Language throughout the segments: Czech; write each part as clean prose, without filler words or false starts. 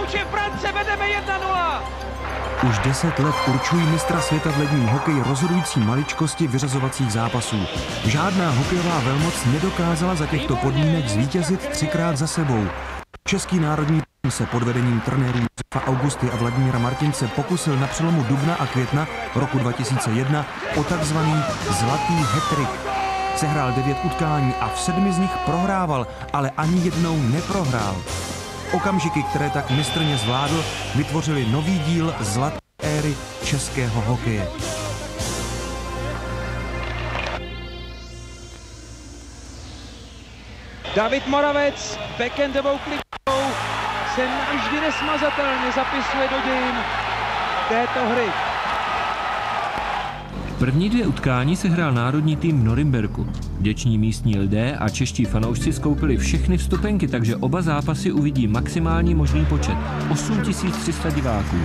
Už je France, vedeme 1-0. Už 10 let určují mistra světa v ledním hokeji rozhodující maličkosti vyřazovacích zápasů. Žádná hokejová velmoc nedokázala za těchto podmínek zvítězit 3krát za sebou. Český národní tým se pod vedením trenérů Josefa Augusty a Vladimíra Martince pokusil na přelomu dubna a května roku 2001 o takzvaný zlatý hat-trick. Sehrál 9 utkání a v 7 z nich prohrával, ale ani jednou neprohrál. Okamžiky, které tak mistrně zvládl, vytvořili nový díl zlaté éry českého hokeje. David Moravec backendovou klikou se navždy nesmazatelně zapisuje do dějin této hry. První 2 utkání se hrál národní tým v Norimberku. Vděční místní lidé a čeští fanoušci skoupili všechny vstupenky, takže oba zápasy uvidí maximální možný počet – 8300 diváků.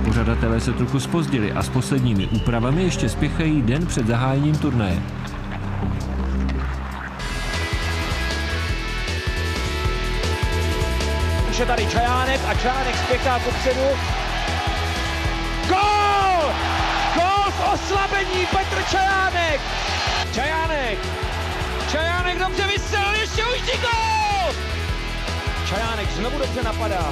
Pořadatelé se trochu zpozdili a s posledními úpravami ještě spěchají den před zahájením turnaje. Už je tady Čajánek a Čajánek spěchá popředu. Gól! Gól v oslabení, Petr Čajánek! Čajánek dobře vystřelil, ještě už ti gól! Čajánek znovu dobře napadá.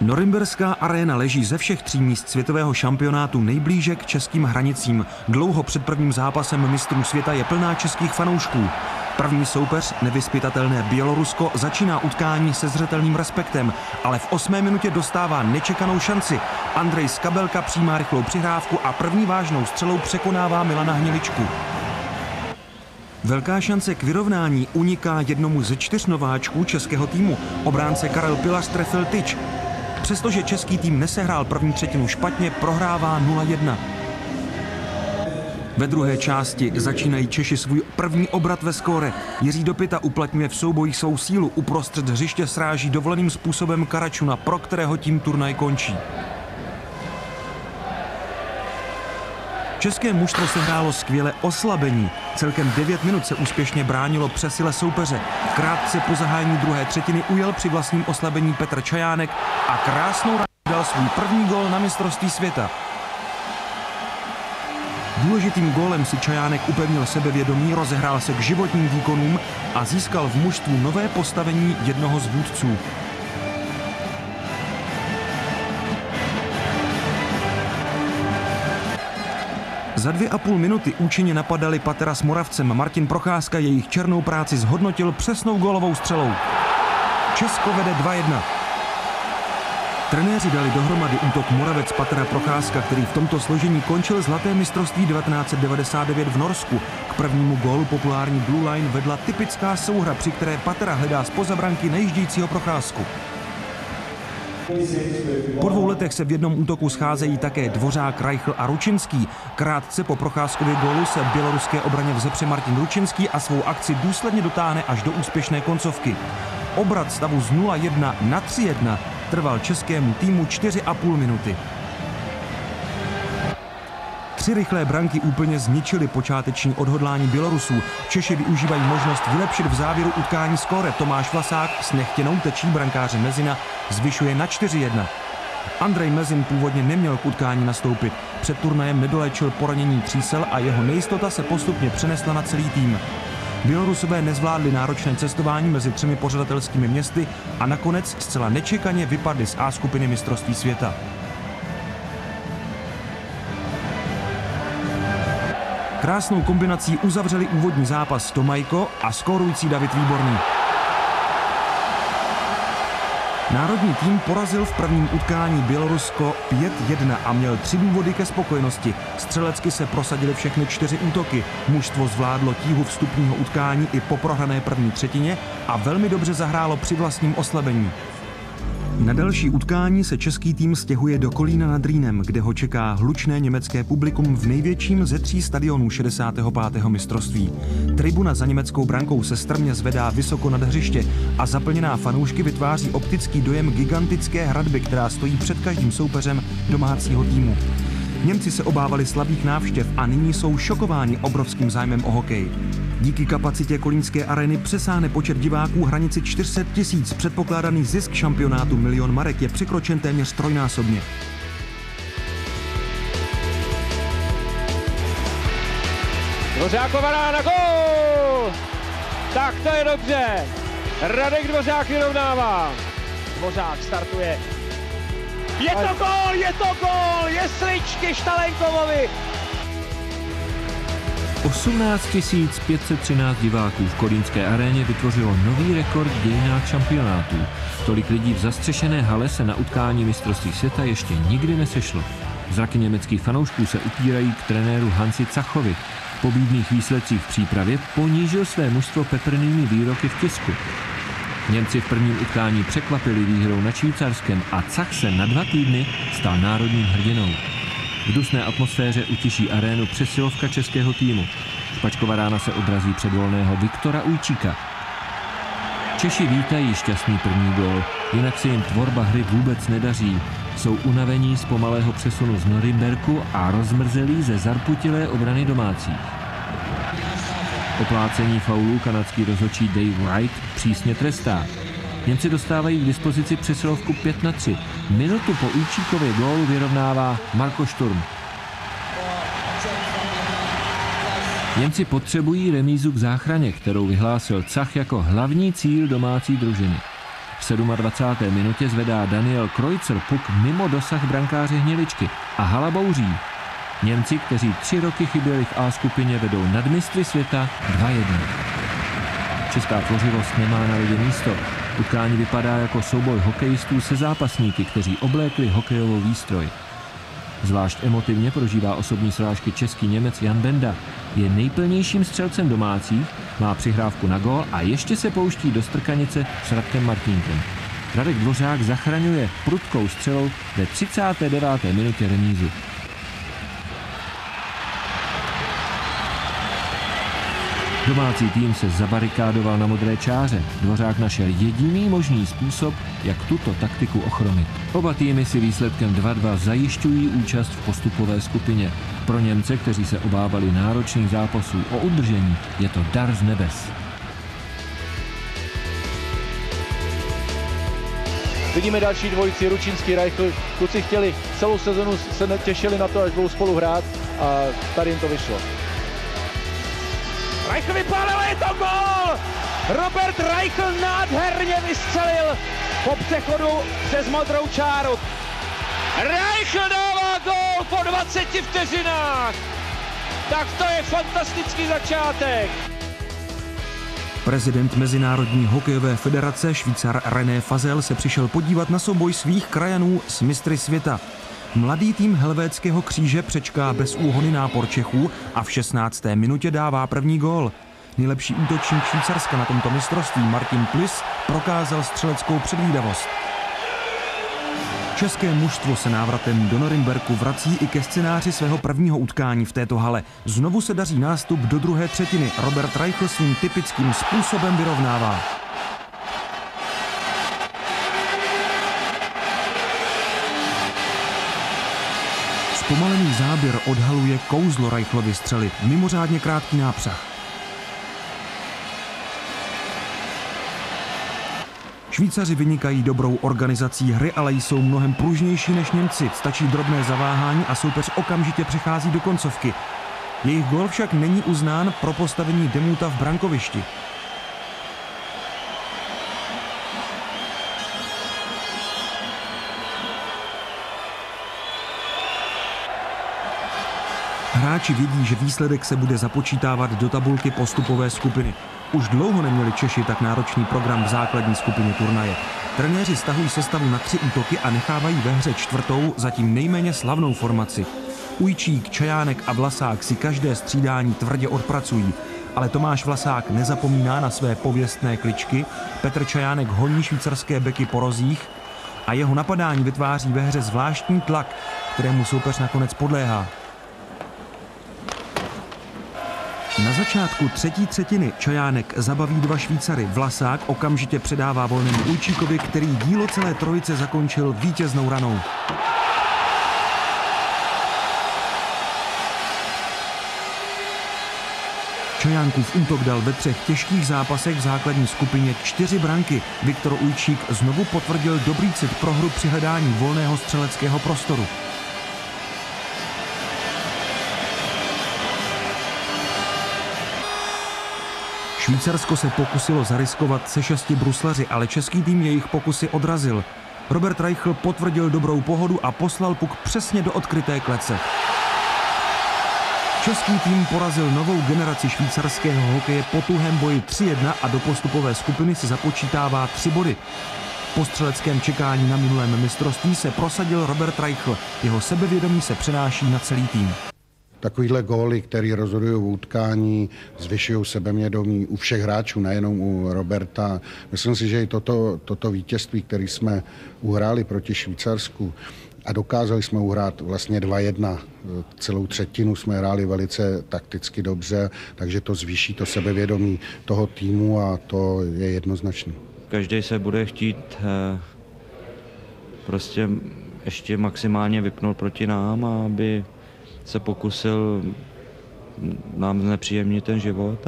Norimberská aréna leží ze všech 3 míst světového šampionátu nejblíže k českým hranicím. Dlouho před prvním zápasem mistrů světa je plná českých fanoušků. První soupeř, nevyzpytatelné Bělorusko, začíná utkání se zřetelným respektem, ale v 8. minutě dostává nečekanou šanci. Andrej Skabelka přijímá rychlou přihrávku a první vážnou střelou překonává Milana Hniličku. Velká šance k vyrovnání uniká jednomu ze 4 nováčků českého týmu. Obránce Karel Pilař trefil tyč. Přestože český tým nesehrál první třetinu špatně, prohrává 0-1. Ve druhé části začínají Češi svůj první obrat ve skóre. Jiří Dopita uplatňuje v soubojích svou sílu, uprostřed hřiště sráží dovoleným způsobem Karačuna, pro kterého tím turnaj končí. České mužstvo se hrálo skvěle oslabení. Celkem 9 minut se úspěšně bránilo přesile soupeře. Krátce po zahájení druhé třetiny ujel při vlastním oslabení Petr Čajánek a krásnou dal svůj první gól na mistrovství světa. Důležitým gólem si Čajánek upevnil sebevědomí, rozehrál se k životním výkonům a získal v mužstvu nové postavení jednoho z vůdců. Za 2,5 minuty účinně napadali Patera s Moravcem. Martin Procházka jejich černou práci zhodnotil přesnou gólovou střelou. Česko vede 2-1. Trenéři dali dohromady útok Moravec Patera Procházka, který v tomto složení končil zlaté mistrovství 1999 v Norsku. K prvnímu gólu populární Blue Line vedla typická souhra, při které Patera hledá zpoza branky najíždějícího Procházku. Po 2 letech se v jednom útoku scházejí také Dvořák, Reichl a Ručinský. Krátce po Procházkově gólu se běloruské obraně vzepře Martin Ručinský a svou akci důsledně dotáhne až do úspěšné koncovky. Obrat stavu z 0-1 na 3-1 trval českému týmu 4,5 minuty. 3 rychlé branky úplně zničily počáteční odhodlání Bělorusů. Češi využívají možnost vylepšit v závěru utkání skóre. Tomáš Vlasák s nechtěnou tečí brankáře Mezina zvyšuje na 4-1. Andrej Mezin původně neměl k utkání nastoupit. Před turnajem nedoléčil poranění třísel a jeho nejistota se postupně přenesla na celý tým. Bělorusové nezvládli náročné cestování mezi 3 pořadatelskými městy a nakonec zcela nečekaně vypadli z A skupiny mistrovství světa. Krásnou kombinací uzavřeli úvodní zápas Tomajko a skórující David Výborný. Národní tým porazil v prvním utkání Bělorusko 5-1 a měl 3 důvody ke spokojenosti. Střelecky se prosadily všechny 4 útoky. Mužstvo zvládlo tíhu vstupního utkání i po prohrané první třetině a velmi dobře zahrálo při vlastním oslabení. Na další utkání se český tým stěhuje do Kolína nad Rýnem, kde ho čeká hlučné německé publikum v největším ze 3 stadionů 65. mistrovství. Tribuna za německou brankou se strmě zvedá vysoko nad hřiště a zaplněná fanoušky vytváří optický dojem gigantické hradby, která stojí před každým soupeřem domácího týmu. Němci se obávali slabých návštěv a nyní jsou šokováni obrovským zájmem o hokej. Díky kapacitě kolínské arény přesáhne počet diváků hranici 400 000. Předpokládaný zisk šampionátu 1 000 000 marek je překročen téměř trojnásobně. Dvořákova rána, gól! Tak to je dobře. Radek Dvořák vyrovnává. Dvořák startuje. Je to gól, je to gól! Jesličky Štalenkovovi. 18 513 diváků v kolínské aréně vytvořilo nový rekord v dějinách šampionátů. Tolik lidí v zastřešené hale se na utkání mistrovství světa ještě nikdy nesešlo. Zraky německých fanoušků se upírají k trenéru Hansi Zachovi. Po bídných výsledcích v přípravě ponížil své mužstvo peprnými výroky v tisku. Němci v prvním utkání překvapili výhrou nad Švýcarskem a Zach se na 2 týdny stal národním hrdinou. V dusné atmosféře utěší arénu přesilovka českého týmu. Špačkova rána se odrazí předvolného Viktora Ujčíka. Češi vítají šťastný první gól, jinak se jim tvorba hry vůbec nedaří. Jsou unavení z pomalého přesunu z Norimberku a rozmrzelí ze zarputilé obrany domácích. Oplácení faulů kanadský rozhodčí Dave Wright přísně trestá. Němci dostávají k dispozici přesilovku 5-3. Minutu po Ujčíkově gólu vyrovnává Marco Sturm. Němci potřebují remízu k záchraně, kterou vyhlásil Zach jako hlavní cíl domácí družiny. V 27. minutě zvedá Daniel Kreuzer puk mimo dosah brankáře Hniličky a hala bouří. Němci, kteří 3 roky chyběli v A skupině, vedou nad mistry světa 2-1. Česká tvořivost nemá na ledě místo. Utkání vypadá jako souboj hokejistů se zápasníky, kteří oblékli hokejovou výstroj. Zvlášť emotivně prožívá osobní srážky český Němec Jan Benda. Je nejplnějším střelcem domácích, má přihrávku na gól a ještě se pouští do strkanice s Radkem Martínkem. Radek Dvořák zachraňuje prudkou střelou ve 39. minutě remízu. Domácí tým se zabarikádoval na modré čáře. Dvořák našel jediný možný způsob, jak tuto taktiku ochromit. Oba týmy si výsledkem 2-2 zajišťují účast v postupové skupině. Pro Němce, kteří se obávali náročných zápasů o udržení, je to dar z nebes. Vidíme další dvojici, Ručínský, Reichl. Kluci chtěli celou sezonu, se těšili na to, až budou spolu hrát a tady jim to vyšlo. Reichl vypálil, je to gól! Robert Reichl nádherně vystřelil po přechodu přes modrou čáru. Reichl dává gól po 20 vteřinách. Tak to je fantastický začátek. Prezident Mezinárodní hokejové federace Švýcar René Fazel se přišel podívat na souboj svých krajanů s mistry světa. Mladý tým Helvétského kříže přečká bez úhony nápor Čechů a v 16. minutě dává první gól. Nejlepší útočník Švýcarska na tomto mistrovství Martin Pliss prokázal střeleckou předvídavost. České mužstvo se návratem do Norimberku vrací i ke scénáři svého prvního utkání v této hale. Znovu se daří nástup do druhé třetiny. Robert Reichl svým typickým způsobem vyrovnává. Zpomalený záběr odhaluje kouzlo Reichlovy střely, mimořádně krátký nápřah. Švýcaři vynikají dobrou organizací hry, ale jsou mnohem pružnější než Němci. Stačí drobné zaváhání a soupeř okamžitě přechází do koncovky. Jejich gól však není uznán pro postavení Demuta v brankovišti. Hráči vědí, že výsledek se bude započítávat do tabulky postupové skupiny. Už dlouho neměli Češi tak náročný program v základní skupině turnaje. Trenéři stahují sestavu na 3 útoky a nechávají ve hře 4., zatím nejméně slavnou formaci. Ujčík, Čajánek a Vlasák si každé střídání tvrdě odpracují, ale Tomáš Vlasák nezapomíná na své pověstné kličky, Petr Čajánek honí švýcarské beky po rozích a jeho napadání vytváří ve hře zvláštní tlak, kterému soupeř nakonec podléhá. Na začátku třetí třetiny Čajánek zabaví 2 Švýcary. Vlasák okamžitě předává volnému Ujčíkovi, který dílo celé trojice zakončil vítěznou ranou. Čajánkův útok dal ve 3 těžkých zápasech v základní skupině 4 branky. Viktor Ujčík znovu potvrdil dobrý cit pro hru při hledání volného střeleckého prostoru. Švýcarsko se pokusilo zariskovat se 6 bruslaři, ale český tým jejich pokusy odrazil. Robert Reichl potvrdil dobrou pohodu a poslal puk přesně do odkryté klece. Český tým porazil novou generaci švýcarského hokeje po tuhém boji 3-1 a do postupové skupiny se započítává 3 body. Po střeleckém čekání na minulém mistrovství se prosadil Robert Reichl. Jeho sebevědomí se přenáší na celý tým. Takovýhle góly, které rozhodují v utkání, zvyšují sebevědomí u všech hráčů, nejenom u Roberta. Myslím si, že i toto vítězství, které jsme uhráli proti Švýcarsku, a dokázali jsme uhrát vlastně 2-1. Celou třetinu jsme hráli velice takticky dobře, takže to zvýší to sebevědomí toho týmu a to je jednoznačné. Každý se bude chtít prostě ještě maximálně vypnout proti nám, aby se pokusil nám znepříjemnit ten život.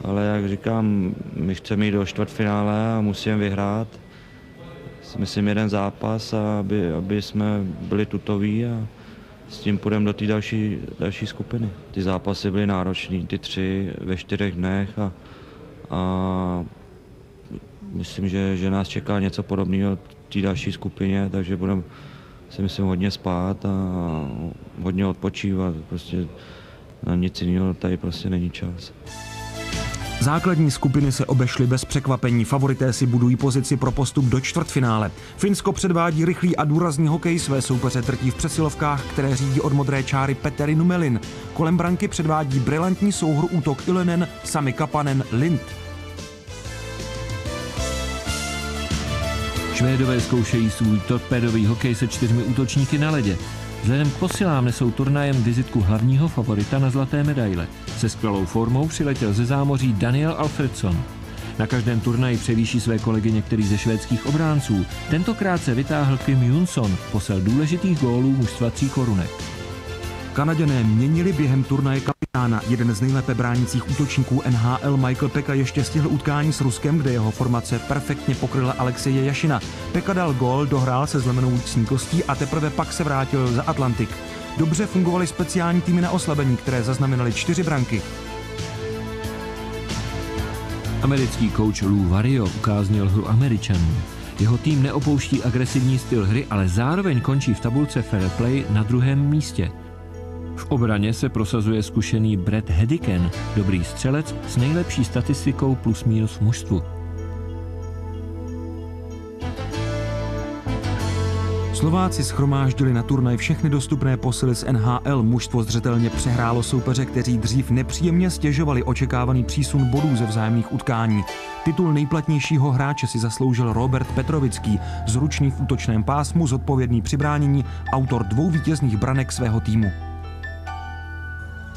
Ale jak říkám, my chceme jít do čtvrtfinále a musíme vyhrát. Myslím, jeden zápas, aby jsme byli tutoví a s tím půjdeme do té další skupiny. Ty zápasy byly náročné, ty 3 ve 4 dnech a myslím, že nás čeká něco podobného v té další skupině, takže budeme si myslím hodně spát a hodně odpočívat. Prostě na nic jiného tady prostě není čas. Základní skupiny se obešly bez překvapení. Favorité si budují pozici pro postup do čtvrtfinále. Finsko předvádí rychlý a důrazný hokej, své soupeře trtí v přesilovkách, které řídí od modré čáry Petteri Numelin. Kolem branky předvádí brilantní souhru útok Ylönen, Sami Kapanen, Lind. Švédové zkoušejí svůj torpédový hokej se 4 útočníky na ledě. Vzhledem k posilám nesou turnajem vizitku hlavního favorita na zlaté medaile. Se skvělou formou přiletěl ze zámoří Daniel Alfredsson. Na každém turnaji převýší své kolegy některý ze švédských obránců. Tentokrát se vytáhl Kim Jonsson, posel důležitých gólů mužstva 3 korunek. Kanaďané měnili během turnaje kapitána. Jeden z nejlépe bránících útočníků NHL Michael Pekka ještě stihl utkání s Ruskem, kde jeho formace perfektně pokryla Alexeje Jašina. Pekka dal gól, dohrál se zlomenou lícní kostí a teprve pak se vrátil za Atlantik. Dobře fungovaly speciální týmy na oslabení, které zaznamenaly 4 branky. Americký kouč Lou Vario ukáznil hru Američanů. Jeho tým neopouští agresivní styl hry, ale zároveň končí v tabulce fair play na 2. místě. V obraně se prosazuje zkušený Brett Hediken, dobrý střelec s nejlepší statistikou plus minus v mužstvu. Slováci shromáždili na turnaj všechny dostupné posily z NHL. Mužstvo zřetelně přehrálo soupeře, kteří dřív nepříjemně stěžovali očekávaný přísun bodů ze vzájemných utkání. Titul nejplatnějšího hráče si zasloužil Robert Petrovický, zručný v útočném pásmu, zodpovědný při bránění, autor 2 vítězných branek svého týmu.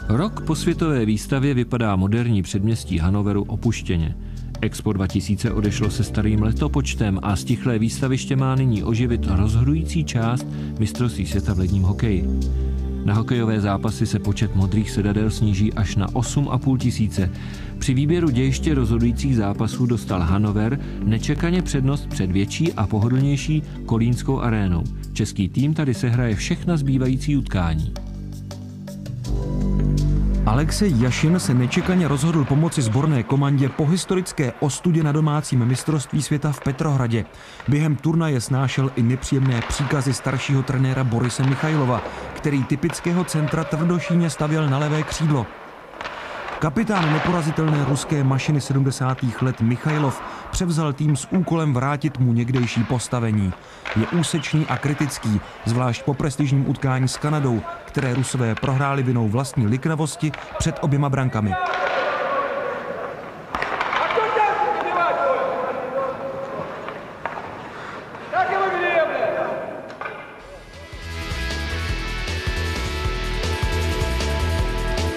Rok po světové výstavě vypadá moderní předměstí Hannoveru opuštěně. Expo 2000 odešlo se starým letopočtem a stichlé výstaviště má nyní oživit rozhodující část mistrovství světa v ledním hokeji. Na hokejové zápasy se počet modrých sedadel sníží až na 8 500. Při výběru dějiště rozhodujících zápasů dostal Hannover nečekaně přednost před větší a pohodlnější Kolínskou arénou. Český tým tady sehraje všechna zbývající utkání. Alexej Jašin se nečekaně rozhodl pomoci sborné komandě po historické ostudě na domácím mistrovství světa v Petrohradě. Během turnaje snášel i nepříjemné příkazy staršího trenéra Borise Michailova, který typického centra tvrdošíně stavěl na levé křídlo. Kapitán neporazitelné ruské mašiny 70. let Michailov převzal tým s úkolem vrátit mu někdejší postavení. Je úsečný a kritický, zvlášť po prestižním utkání s Kanadou, které Rusové prohráli vinou vlastní liknavosti před oběma brankami.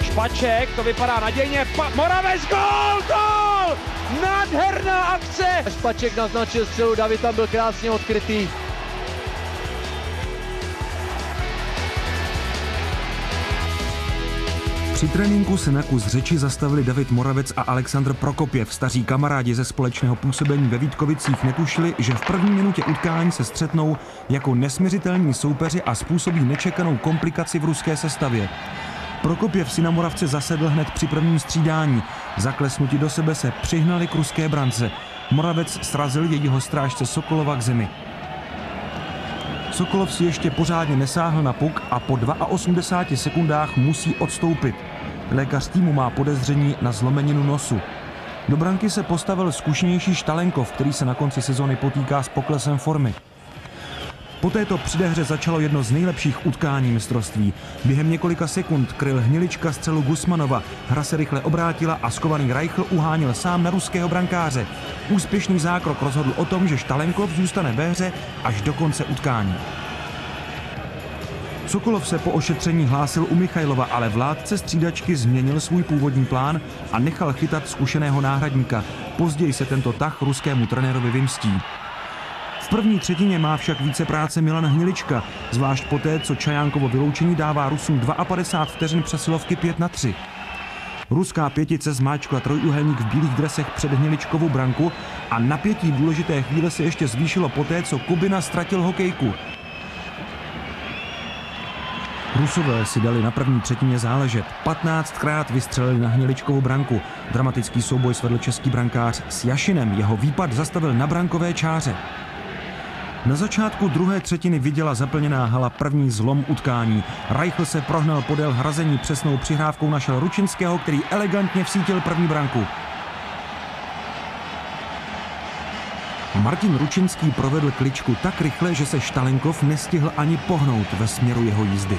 Špaček, to vypadá nadějně, Moravec, gól! Nádherná akce! Špaček naznačil střelu, David tam byl krásně odkrytý. Při tréninku se na kus řeči zastavili David Moravec a Alexandr Prokopěv. Staří kamarádi ze společného působení ve Vítkovicích netušili, že v první minutě utkání se střetnou jako nesmiřitelní soupeři a způsobí nečekanou komplikaci v ruské sestavě. Prokopěv si na Moravce zasedl hned při prvním střídání. Zaklesnuti do sebe se přihnali k ruské brance. Moravec srazil jejího strážce Sokolova k zemi. Sokolov si ještě pořádně nesáhl na puk a po 82 sekundách musí odstoupit. Lékař týmu má podezření na zlomeninu nosu. Do branky se postavil zkušenější Štalenkov, který se na konci sezony potýká s poklesem formy. Po této předehře začalo jedno z nejlepších utkání mistrovství. Během několika sekund kryl Hnilička střelu Gusmanova, hra se rychle obrátila a skovaný Reichl uháněl sám na ruského brankáře. Úspěšný zákrok rozhodl o tom, že Štalenkov zůstane ve hře až do konce utkání. Sokolov se po ošetření hlásil u Michailova, ale vládce střídačky změnil svůj původní plán a nechal chytat zkušeného náhradníka. Později se tento tah ruskému trenérovi vymstí. V první třetině má však více práce Milan Hnilička, zvlášť poté, co Čajánkovo vyloučení dává Rusům 52 vteřin přesilovky 5-3. Ruská pětice zmáčkla trojúhelník v bílých dresech před Hniličkovou branku a napětí v důležité chvíli se ještě zvýšilo poté, co Kubina ztratil hokejku. Rusové si dali na první třetině záležet. 15krát vystřelili na Hniličkovou branku. Dramatický souboj svedl český brankář s Jašinem. Jeho výpad zastavil na brankové čáře. Na začátku druhé třetiny viděla zaplněná hala první zlom utkání. Reichl se prohnal podél hrazení, přesnou přihrávkou našel Ručinského, který elegantně vsítil první branku. Martin Ručinský provedl kličku tak rychle, že se Štalenkov nestihl ani pohnout ve směru jeho jízdy.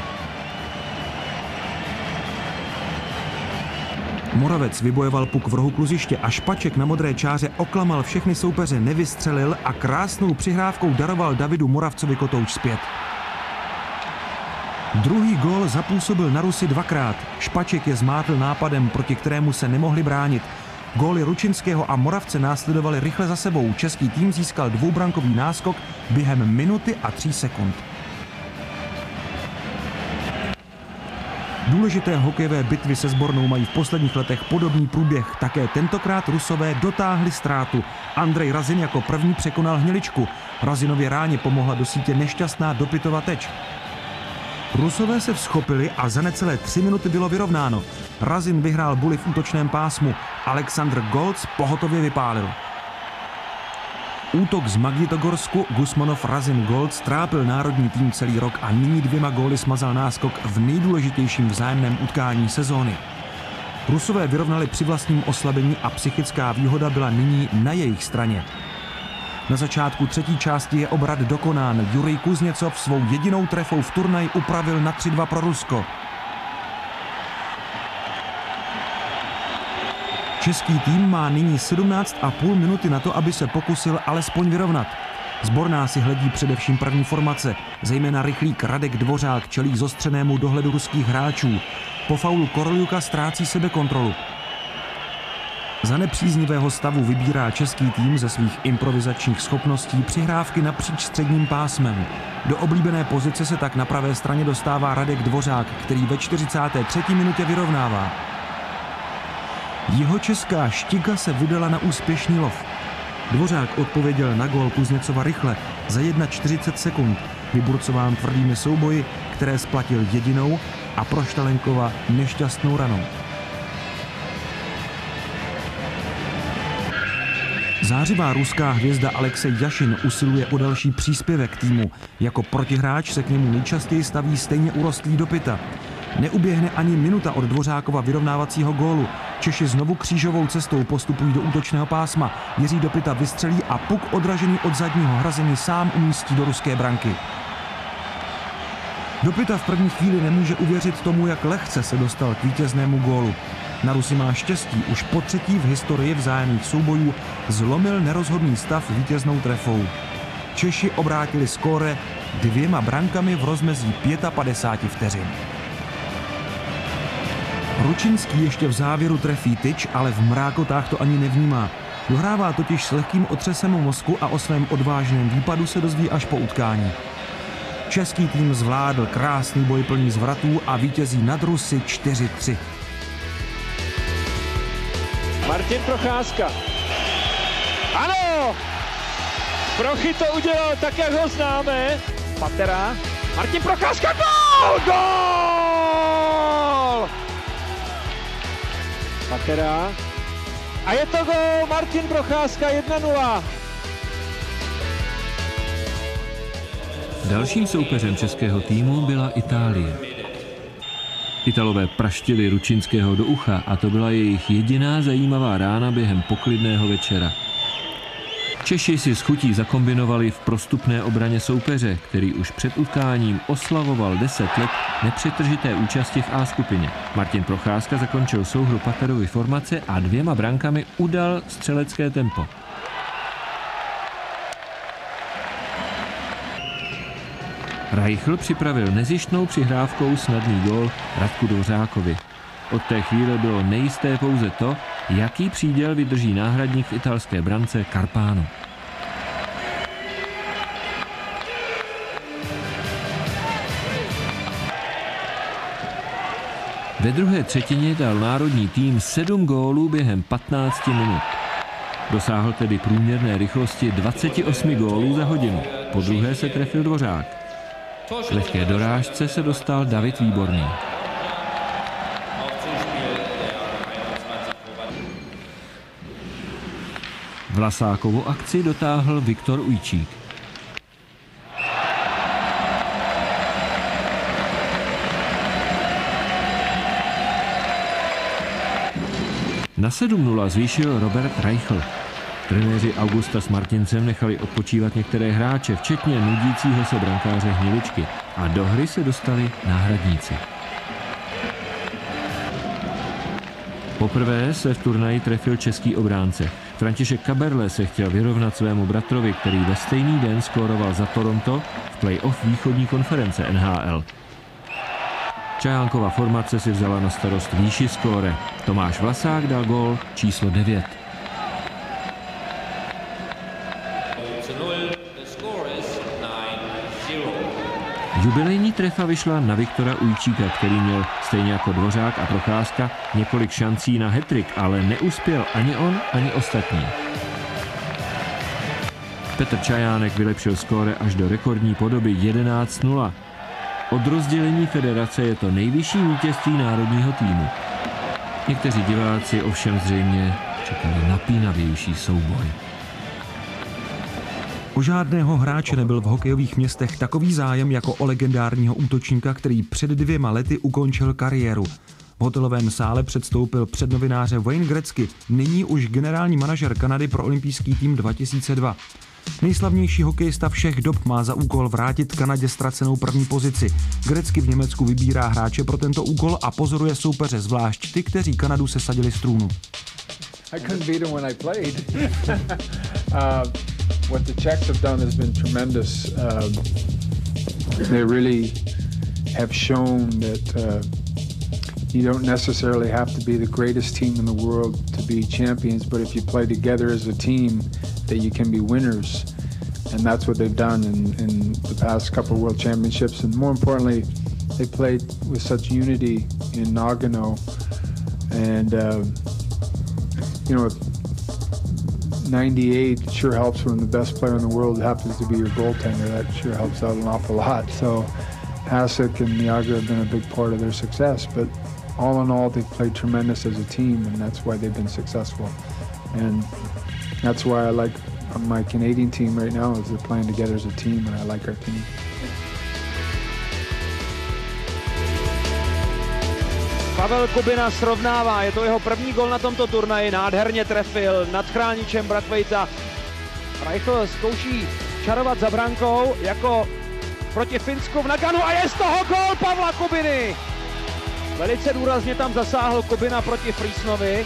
Moravec vybojoval puk v rohu kluziště a Špaček na modré čáře oklamal všechny soupeře, nevystřelil a krásnou přihrávkou daroval Davidu Moravcovi kotouč zpět. Druhý gól zapůsobil na Rusy dvakrát. Špaček je zmátl nápadem, proti kterému se nemohli bránit. Góly Ručinského a Moravce následovaly rychle za sebou. Český tým získal dvoubrankový náskok během minuty a 3 sekund. Důležité hokejové bitvy se sbornou mají v posledních letech podobný průběh. Také tentokrát Rusové dotáhli ztrátu. Andrej Razin jako první překonal Hniličku. Razinově ráně pomohla do sítě nešťastná Dopitova teč. Rusové se vzchopili a za necelé 3 minuty bylo vyrovnáno. Razin vyhrál buly v útočném pásmu. Alexandr Golc pohotově vypálil. Útok z Magnitogorsku Gusmanov Razin Golc trápil národní tým celý rok a nyní 2 góly smazal náskok v nejdůležitějším vzájemném utkání sezóny. Rusové vyrovnali při vlastním oslabení a psychická výhoda byla nyní na jejich straně. Na začátku třetí části je obrat dokonán. Jurij Kuzněcov svou jedinou trefou v turnaji upravil na 3-2 pro Rusko. Český tým má nyní 17,5 minuty na to, aby se pokusil alespoň vyrovnat. Sborná si hledí především první formace, zejména rychlík Radek Dvořák čelí zostřenému dohledu ruských hráčů. Po faulu Koroljuka ztrácí sebekontrolu. Za nepříznivého stavu vybírá český tým ze svých improvizačních schopností přihrávky napříč středním pásmem. Do oblíbené pozice se tak na pravé straně dostává Radek Dvořák, který ve 43. minutě vyrovnává. Jihočeská Štiga se vydala na úspěšný lov. Dvořák odpověděl na gól Kuzněcova rychle, za 41 sekund, vyburcován tvrdými souboji, které splatil jedinou a pro Štalenkova nešťastnou ranou. Zářivá ruská hvězda Alexej Jašin usiluje o další příspěvek týmu. Jako protihráč se k němu nejčastěji staví stejně urostlý Dopita. Neuběhne ani minuta od Dvořákova vyrovnávacího gólu. Češi znovu křížovou cestou postupují do útočného pásma. Jiří Dopita vystřelí a puk odražený od zadního hrazení sám umístí do ruské branky. Dopita v první chvíli nemůže uvěřit tomu, jak lehce se dostal k vítěznému gólu. Na Rusy má štěstí, už po třetí v historii vzájemných soubojů zlomil nerozhodný stav vítěznou trefou. Češi obrátili skóre 2 brankami v rozmezí 55 vteřin. Ručinský ještě v závěru trefí tyč, ale v mrákotách to ani nevnímá. Dohrává totiž s lehkým otřesem mozku a o svém odvážném výpadu se dozví až po utkání. Český tým zvládl krásný boj plný zvratů a vítězí nad Rusy 4-3. Martin Procházka. Ano! Prochy to udělal tak, jak ho známe. Patera. Martin Procházka. Gól! Gól! Patera. A je to gól. Martin Procházka 1-0. Dalším soupeřem českého týmu byla Itálie. Italové praštili Ručinského do ucha a to byla jejich jediná zajímavá rána během poklidného večera. Češi si s chutí zakombinovali v prostupné obraně soupeře, který už před utkáním oslavoval 10 let nepřetržité účasti v A skupině. Martin Procházka zakončil souhru Paterovy formace a 2 brankami udal střelecké tempo. Reichl připravil nezištnou přihrávkou snadný gól Radku Dvořákovi. Od té chvíle bylo nejisté pouze to, jaký příděl vydrží náhradník v italské brance Carpano. Ve druhé třetině dal národní tým 7 gólů během 15 minut. Dosáhl tedy průměrné rychlosti 28 gólů za hodinu. Po druhé se trefil Dvořák. K lehké dorážce se dostal David Výborný. Vlasákovu akci dotáhl Viktor Ujčík. Na 7-0 zvýšil Robert Reichl. Trenéři Augusta s Martincem nechali odpočívat některé hráče, včetně nudícího se brankáře Hniličky. A do hry se dostali náhradníci. Poprvé se v turnaji trefil český obránce. František Kaberle se chtěl vyrovnat svému bratrovi, který ve stejný den skóroval za Toronto v play-off východní konference NHL. Čajánkova formace si vzala na starost výši skóre. Tomáš Vlasák dal gól číslo 9. Jubilejní trefa vyšla na Viktora Ujčíka, který měl stejně jako Dvořák a Procházka několik šancí na hat-trick, ale neuspěl ani on, ani ostatní. Petr Čajánek vylepšil skóre až do rekordní podoby 11-0. Od rozdělení federace je to nejvyšší vítězství národního týmu. Někteří diváci ovšem zřejmě čekali napínavější souboj. O žádného hráče nebyl v hokejových městech takový zájem jako o legendárního útočníka, který před 2 lety ukončil kariéru. V hotelovém sále předstoupil před novináře Wayne Gretzky, nyní už generální manažer Kanady pro olympijský tým 2002. Nejslavnější hokejista všech dob má za úkol vrátit Kanadě ztracenou první pozici. Gretzky v Německu vybírá hráče pro tento úkol a pozoruje soupeře, zvlášť ty, kteří Kanadu sesadili z trůnu. I couldn't beat him when I played. What the Czechs have done has been tremendous. They really have shown that you don't necessarily have to be the greatest team in the world to be champions, but if you play together as a team, that you can be winners. And that's what they've done in the past couple of World Championships. And more importantly, they played with such unity in Nagano. And, you know, 98 sure helps when the best player in the world happens to be your goaltender. That sure helps out an awful lot. So Hasek and Niagara have been a big part of their success. But all in all, they've played tremendous as a team, and that's why they've been successful. And that's why I like my Canadian team right now, is they're playing together as a team, and I like our team. Pavel Kubina srovnává, je to jeho první gol na tomto turnaji, nádherně trefil nad chráničem Brathwaita. Reichl zkouší čarovat za brankou jako proti Finsku v Naganu a je z toho gol Pavla Kubiny. Velice důrazně tam zasáhl Kubina proti Friesnovi.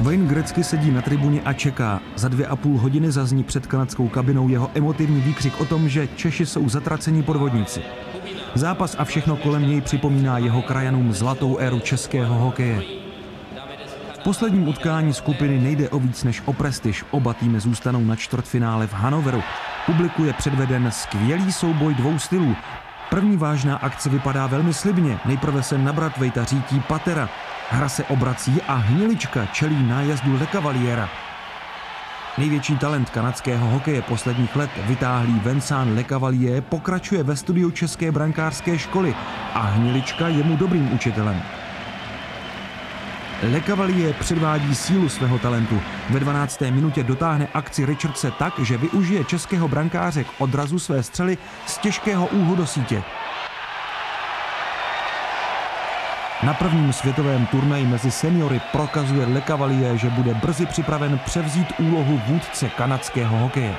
Wayne Gretzky sedí na tribuně a čeká. Za 2,5 hodiny zazní před kanadskou kabinou jeho emotivní výkřik o tom, že Češi jsou zatracení podvodníci. Zápas a všechno kolem něj připomíná jeho krajanům zlatou éru českého hokeje. V posledním utkání skupiny nejde o víc než o prestiž. Oba týmy zůstanou na čtvrtfinále v Hannoveru. Publiku je předveden skvělý souboj 2 stylů. První vážná akce vypadá velmi slibně. Nejprve se na Brathwaita řítí Patera. Hra se obrací a Hnilička čelí nájezdu Lecavaliera. Největší talent kanadského hokeje posledních let, vytáhlý Vincent Lecavalier, pokračuje ve studiu české brankářské školy a Hnilička je mu dobrým učitelem. Lecavalier předvádí sílu svého talentu. Ve 12. minutě dotáhne akci Richardse tak, že využije českého brankáře k odrazu své střely z těžkého úhlu do sítě. Na prvním světovém turnaji mezi seniory prokazuje Lecavalier, že bude brzy připraven převzít úlohu vůdce kanadského hokeje.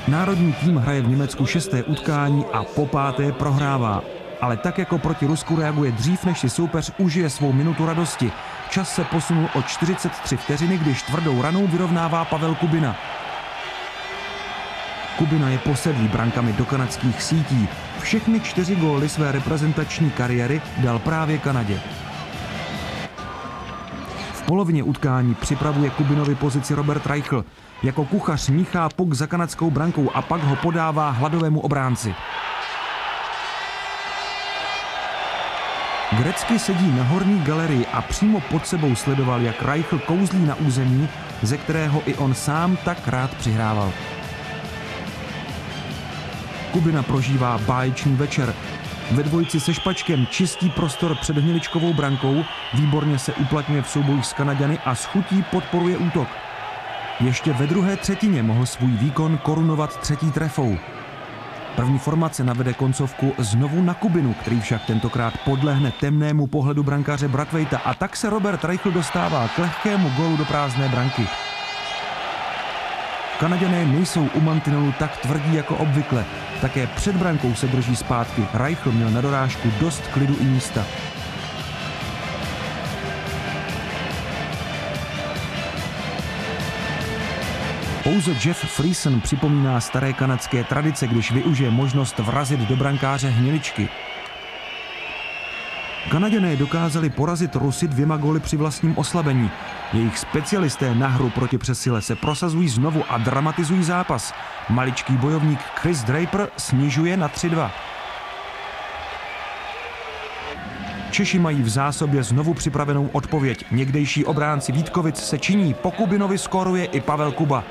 Národní tým hraje v Německu 6. utkání a po 5. prohrává. Ale tak jako proti Rusku reaguje dřív, než si soupeř užije svou minutu radosti. Čas se posunul o 43 vteřiny, když tvrdou ranou vyrovnává Pavel Kubina. Kubina je posedlý brankami do kanadských sítí. Všechny 4 góly své reprezentační kariéry dal právě Kanadě. V polovině utkání připravuje Kubinovi pozici Robert Reichel. Jako kuchař míchá puk za kanadskou brankou a pak ho podává hladovému obránci. Grecky sedí na horní galerii a přímo pod sebou sledoval, jak Reichel kouzlí na území, ze kterého i on sám tak rád přihrával. Kubina prožívá báječný večer. Ve dvojici se Špačkem čistí prostor před Hniličkovou brankou, výborně se uplatňuje v soubojích s Kanaďany a s chutí podporuje útok. Ještě ve druhé třetině mohl svůj výkon korunovat 3. trefou. První formace navede koncovku znovu na Kubinu, který však tentokrát podlehne temnému pohledu brankáře Brathwaita a tak se Robert Reichel dostává k lehkému gólu do prázdné branky. Kanaďané nejsou u mantinelu tak tvrdí jako obvykle. Také před brankou se drží zpátky. Reichel měl na dorážku dost klidu i místa. Pouze Jeff Friesen připomíná staré kanadské tradice, když využije možnost vrazit do brankáře Hniličky. Kanaďané dokázali porazit Rusy 2 góly při vlastním oslabení. Jejich specialisté na hru proti přesile se prosazují znovu a dramatizují zápas. Maličký bojovník Chris Draper snižuje na 3-2. Češi mají v zásobě znovu připravenou odpověď. Někdejší obránci Vítkovic se činí, po Kubinovi skóruje i Pavel Kuba.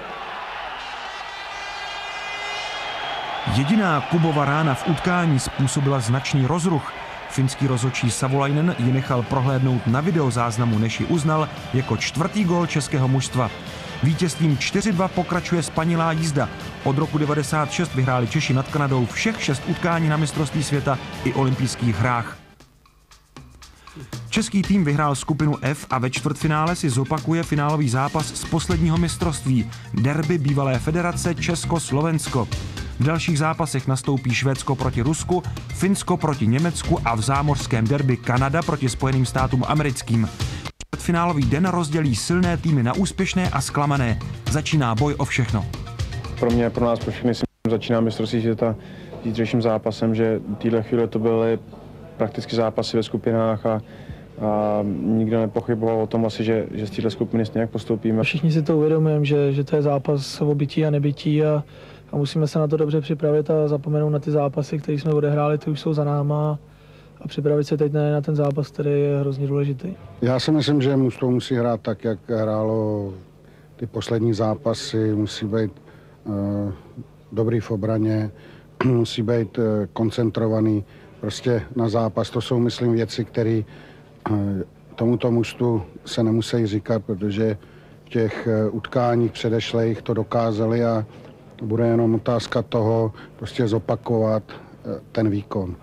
Jediná Kubova rána v utkání způsobila značný rozruch. Finský rozhodčí Savolainen ji nechal prohlédnout na videozáznamu, než ji uznal jako 4. gól českého mužstva. Vítězstvím 4-2 pokračuje spanilá jízda. Od roku 1996 vyhráli Češi nad Kanadou všech 6 utkání na mistrovství světa i olympijských hrách. Český tým vyhrál skupinu F a ve čtvrtfinále si zopakuje finálový zápas z posledního mistrovství. Derby bývalé federace Česko-Slovensko. V dalších zápasech nastoupí Švédsko proti Rusku, Finsko proti Německu a v zámořském derby Kanada proti Spojeným státům americkým. Čtvrtfinálový den rozdělí silné týmy na úspěšné a zklamané. Začíná boj o všechno. Pro nás, pro všechny začíná mistrovství světa zítřejším zápasem, že v této chvíli to byly prakticky zápasy ve skupinách a nikdo nepochyboval o tom asi, že z této skupiny nějak postoupíme. Všichni si to uvědomujeme, že to je zápas o bytí a nebytí a musíme se na to dobře připravit a zapomenout na ty zápasy, které jsme odehráli, ty už jsou za náma a připravit se teď na ten zápas, který je hrozně důležitý. Já si myslím, že mužstvo musí hrát tak, jak hrálo ty poslední zápasy, musí být dobrý v obraně, musí být koncentrovaný prostě na zápas. To jsou, myslím, věci, které tomuto mužstvu se nemusí říkat, protože v těch utkáních předešlých to dokázali a bude jenom otázka toho prostě zopakovat ten výkon.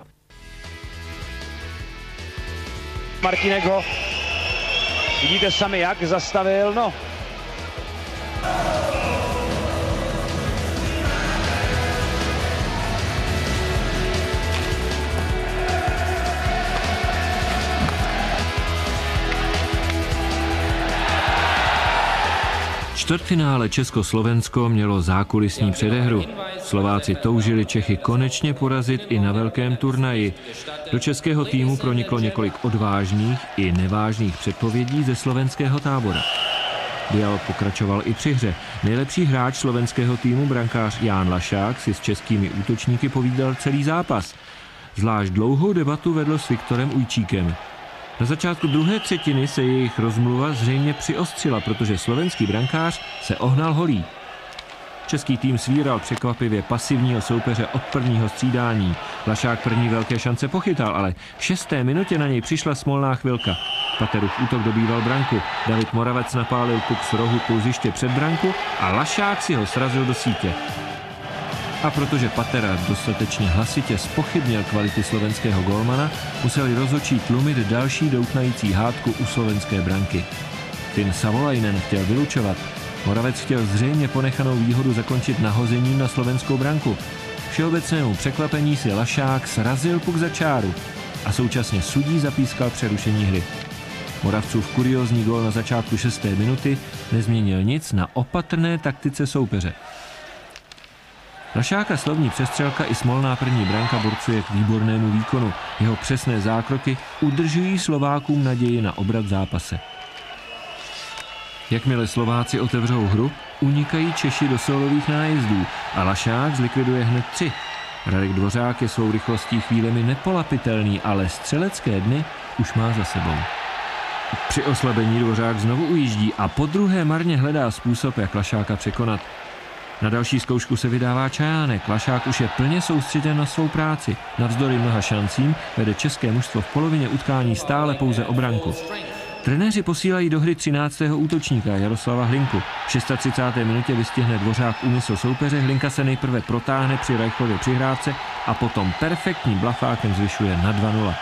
Martínek ho, vidíte sami jak, zastavil, no. Čtvrtfinále Česko-Slovensko mělo zákulisní předehru. Slováci toužili Čechy konečně porazit i na velkém turnaji. Do českého týmu proniklo několik odvážných i nevážných předpovědí ze slovenského tábora. Dialog pokračoval i při hře. Nejlepší hráč slovenského týmu, brankář Ján Lašák, si s českými útočníky povídal celý zápas. Zvlášť dlouhou debatu vedl s Viktorem Ujčíkem. Na začátku druhé třetiny se jejich rozmluva zřejmě přiostřila, protože slovenský brankář se ohnal holí. Český tým svíral překvapivě pasivního soupeře od prvního střídání. Lašák první velké šance pochytal, ale v 6. minutě na něj přišla smolná chvilka. Paterův útok dobýval branku. David Moravec napálil puk z rohu kluziště před branku a Lašák si ho srazil do sítě. A protože Patera dostatečně hlasitě zpochybnil kvality slovenského gólmana, museli rozhodčí tlumit další doutnající hádku u slovenské branky. Finn Savolainen chtěl vylučovat. Moravec chtěl zřejmě ponechanou výhodu zakončit nahozením na slovenskou branku. Všeobecnému překvapení si Lašák srazil puk za čáru a současně sudí zapískal přerušení hry. Moravcův kuriózní gól na začátku 6. minuty nezměnil nic na opatrné taktice soupeře. Lašáka slovní přestřelka i smolná první branka burcuje k výbornému výkonu. Jeho přesné zákroky udržují Slovákům naději na obrat v zápase. Jakmile Slováci otevřou hru, unikají Češi do sólových nájezdů a Lašák zlikviduje hned 3. Radek Dvořák je svou rychlostí chvílemi nepolapitelný, ale střelecké dny už má za sebou. Při oslabení Dvořák znovu ujíždí a podruhé marně hledá způsob, jak Lašáka překonat. Na další zkoušku se vydává Čajánek. Lašák už je plně soustředěn na svou práci. Navzdory mnoha šancím vede české mužstvo v polovině utkání stále pouze o branku. Trenéři posílají do hry 13. útočníka Jaroslava Hlinku. V 36. minutě vystihne Dvořák úmysl soupeře, Hlinka se nejprve protáhne při Reichlově přihrávce a potom perfektním blafákem zvyšuje na 2-0.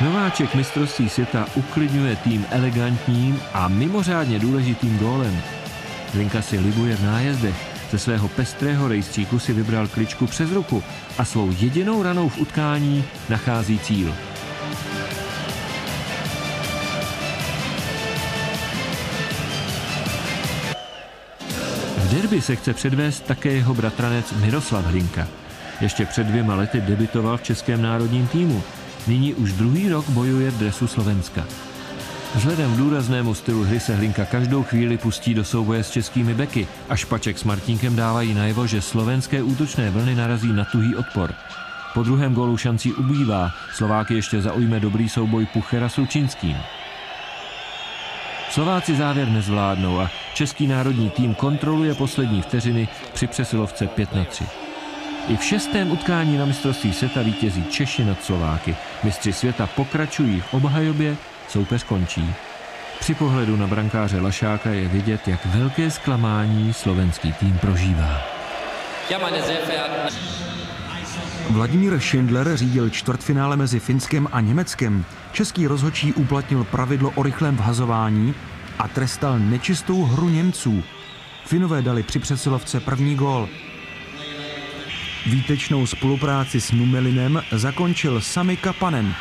Nováček mistrovství světa uklidňuje tým elegantním a mimořádně důležitým gólem. Hlinka si libuje v nájezdech. Ze svého pestrého rejstříku si vybral kličku přes ruku a svou jedinou ranou v utkání nachází cíl. V derby se chce předvést také jeho bratranec Miroslav Hlinka. Ještě před 2 lety debutoval v českém národním týmu. Nyní už druhý rok bojuje v dresu Slovenska. Vzhledem k důraznému stylu hry se Hlinka každou chvíli pustí do souboje s českými beky a Špaček s Martínkem dávají najevo, že slovenské útočné vlny narazí na tuhý odpor. Po druhém gólu šancí ubývá, Slováky ještě zaujme dobrý souboj Puchera s Lučinským. Slováci závěr nezvládnou a český národní tým kontroluje poslední vteřiny při přesilovce 5-3. I v 6. utkání na mistrovství světa vítězí Češi nad Slováky. Mistři světa pokračují v obhajobě, soupeř končí. Při pohledu na brankáře Lašáka je vidět, jak velké zklamání slovenský tým prožívá. Vladimír Schindler řídil čtvrtfinále mezi Finskem a Německem. Český rozhodčí uplatnil pravidlo o rychlém vhazování a trestal nečistou hru Němců. Finové dali při přesilovce první gól. Výtečnou spolupráci s Numelinem zakončil Sami Kapanen.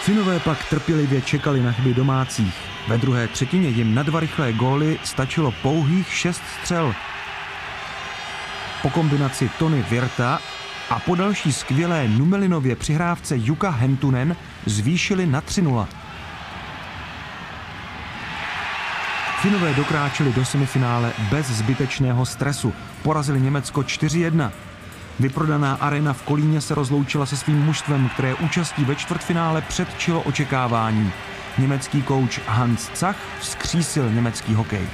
Finové pak trpělivě čekali na chyby domácích. Ve druhé třetině jim na 2 rychlé góly stačilo pouhých 6 střel. Po kombinaci Tony Virta a po další skvělé Numelinově přihrávce Jukka Hentunen zvýšili na 3-0. Finové dokráčeli do semifinále bez zbytečného stresu. Porazili Německo 4-1. Vyprodaná arena v Kolíně se rozloučila se svým mužstvem, které účastí ve čtvrtfinále předčilo očekávání. Německý kouč Hans Zach vzkřísil německý hokej.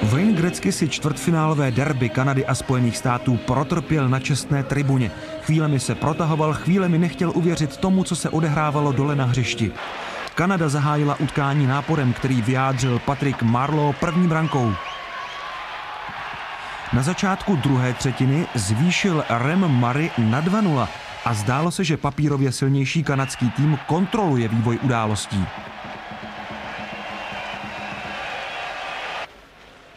Wayne Gretzky si čtvrtfinálové derby Kanady a Spojených států protrpěl na čestné tribuně. Chvílemi se protahoval, chvílemi nechtěl uvěřit tomu, co se odehrávalo dole na hřišti. Kanada zahájila utkání náporem, který vyjádřil Patrick Marleau první brankou. Na začátku druhé třetiny zvýšil Rem Murray na 2-0 a zdálo se, že papírově silnější kanadský tým kontroluje vývoj událostí.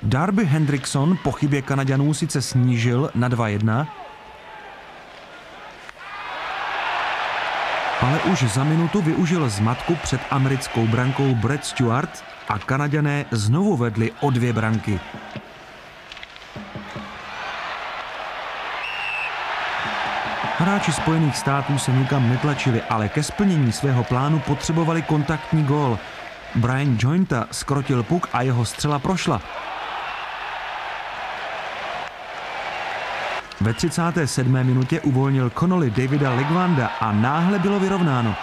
Darby Hendrickson po chybě Kanaďanů sice snížil na 2-1, ale už za minutu využil zmatku před americkou brankou Brad Stewart a Kanaďané znovu vedli o 2 branky. Hráči Spojených států se nikam netlačili, ale ke splnění svého plánu potřebovali kontaktní gól. Brian Jointa skrotil puk a jeho střela prošla. Ve 37. minutě uvolnil Connolly Davida Legwanda a náhle bylo vyrovnáno.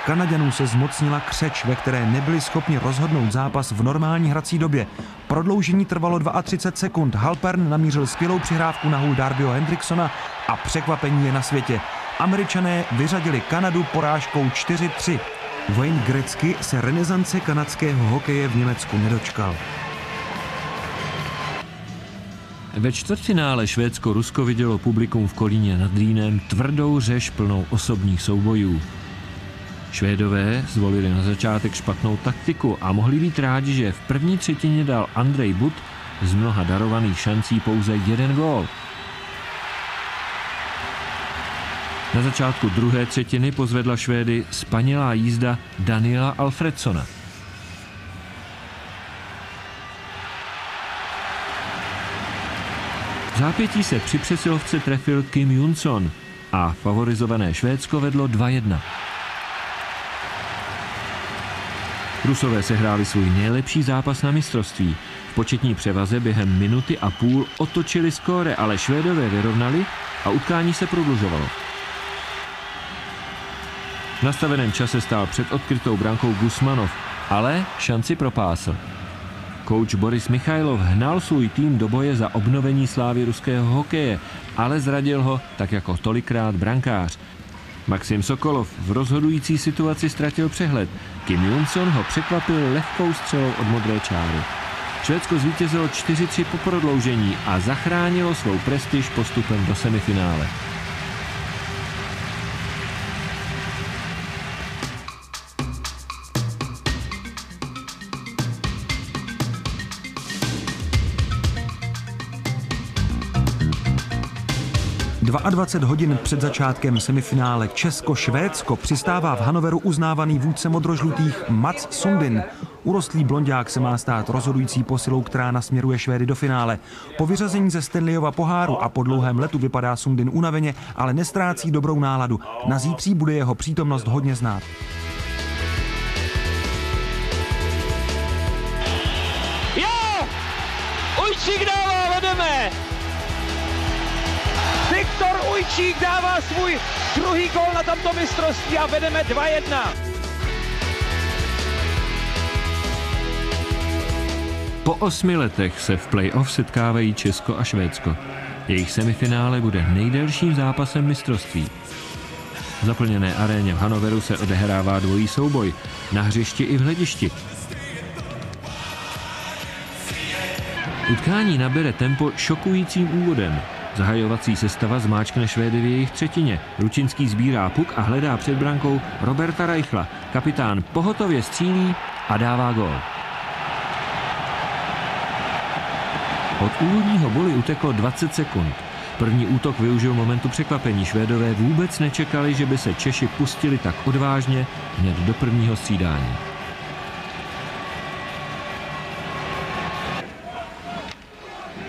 Kanaďanů se zmocnila křeč, ve které nebyli schopni rozhodnout zápas v normální hrací době. Prodloužení trvalo 32 sekund, Halpern namířil skvělou přihrávku na hůl Darbyho Hendricksona a překvapení je na světě. Američané vyřadili Kanadu porážkou 4-3. Wayne Gretzky se renesance kanadského hokeje v Německu nedočkal. Ve čtvrtfinále Švédsko-Rusko vidělo publikum v Kolíně nad Rýnem tvrdou řež plnou osobních soubojů. Švédové zvolili na začátek špatnou taktiku a mohli být rádi, že v první třetině dal Andrej Butt z mnoha darovaných šancí pouze 1 gól. Na začátku druhé třetiny pozvedla Švédy spanilá jízda Daniela Alfredsona. V zápětí se při přesilovce trefil Kim Jonsson a favorizované Švédsko vedlo 2-1. Rusové sehráli svůj nejlepší zápas na mistrovství. V početní převaze během minuty a půl otočili skóre, ale Švédové vyrovnali a utkání se prodlužovalo. V nastaveném čase stál před odkrytou brankou Gusmanov, ale šanci propásl. Kouč Boris Michailov hnal svůj tým do boje za obnovení slávy ruského hokeje, ale zradil ho tak jako tolikrát brankář. Maxim Sokolov v rozhodující situaci ztratil přehled. Kim Jonsson ho překvapil lehkou střelou od modré čáry. Švédsko zvítězilo 4-3 po prodloužení a zachránilo svou prestiž postupem do semifinále. - 22 hodin před začátkem semifinále Česko-Švédsko přistává v Hannoveru uznávaný vůdce modrožlutých Mats Sundin. Urostlý blonďák se má stát rozhodující posilou, která nasměruje Švédy do finále. Po vyřazení ze Stanleyova poháru a po dlouhém letu vypadá Sundin unaveně, ale nestrácí dobrou náladu. Na zítří bude jeho přítomnost hodně znát. Jo! Ujčík dává, vedeme! Viktor Ujčík dává svůj druhý gól na tomto mistrovství a vedeme 2-1. Po 8 letech se v play-off setkávají Česko a Švédsko. Jejich semifinále bude nejdelším zápasem mistrovství. V zaplněné aréně v Hannoveru se odehrává dvojí souboj, na hřišti i v hledišti. Utkání nabere tempo šokujícím úvodem. Zahajovací sestava zmáčkne Švédy v jejich třetině. Ručinský sbírá puk a hledá před brankou Roberta Reichla. Kapitán pohotově střílí a dává gól. Od úvodního boli uteklo 20 sekund. První útok využil momentu překvapení. Švédové vůbec nečekali, že by se Češi pustili tak odvážně hned do prvního střídání.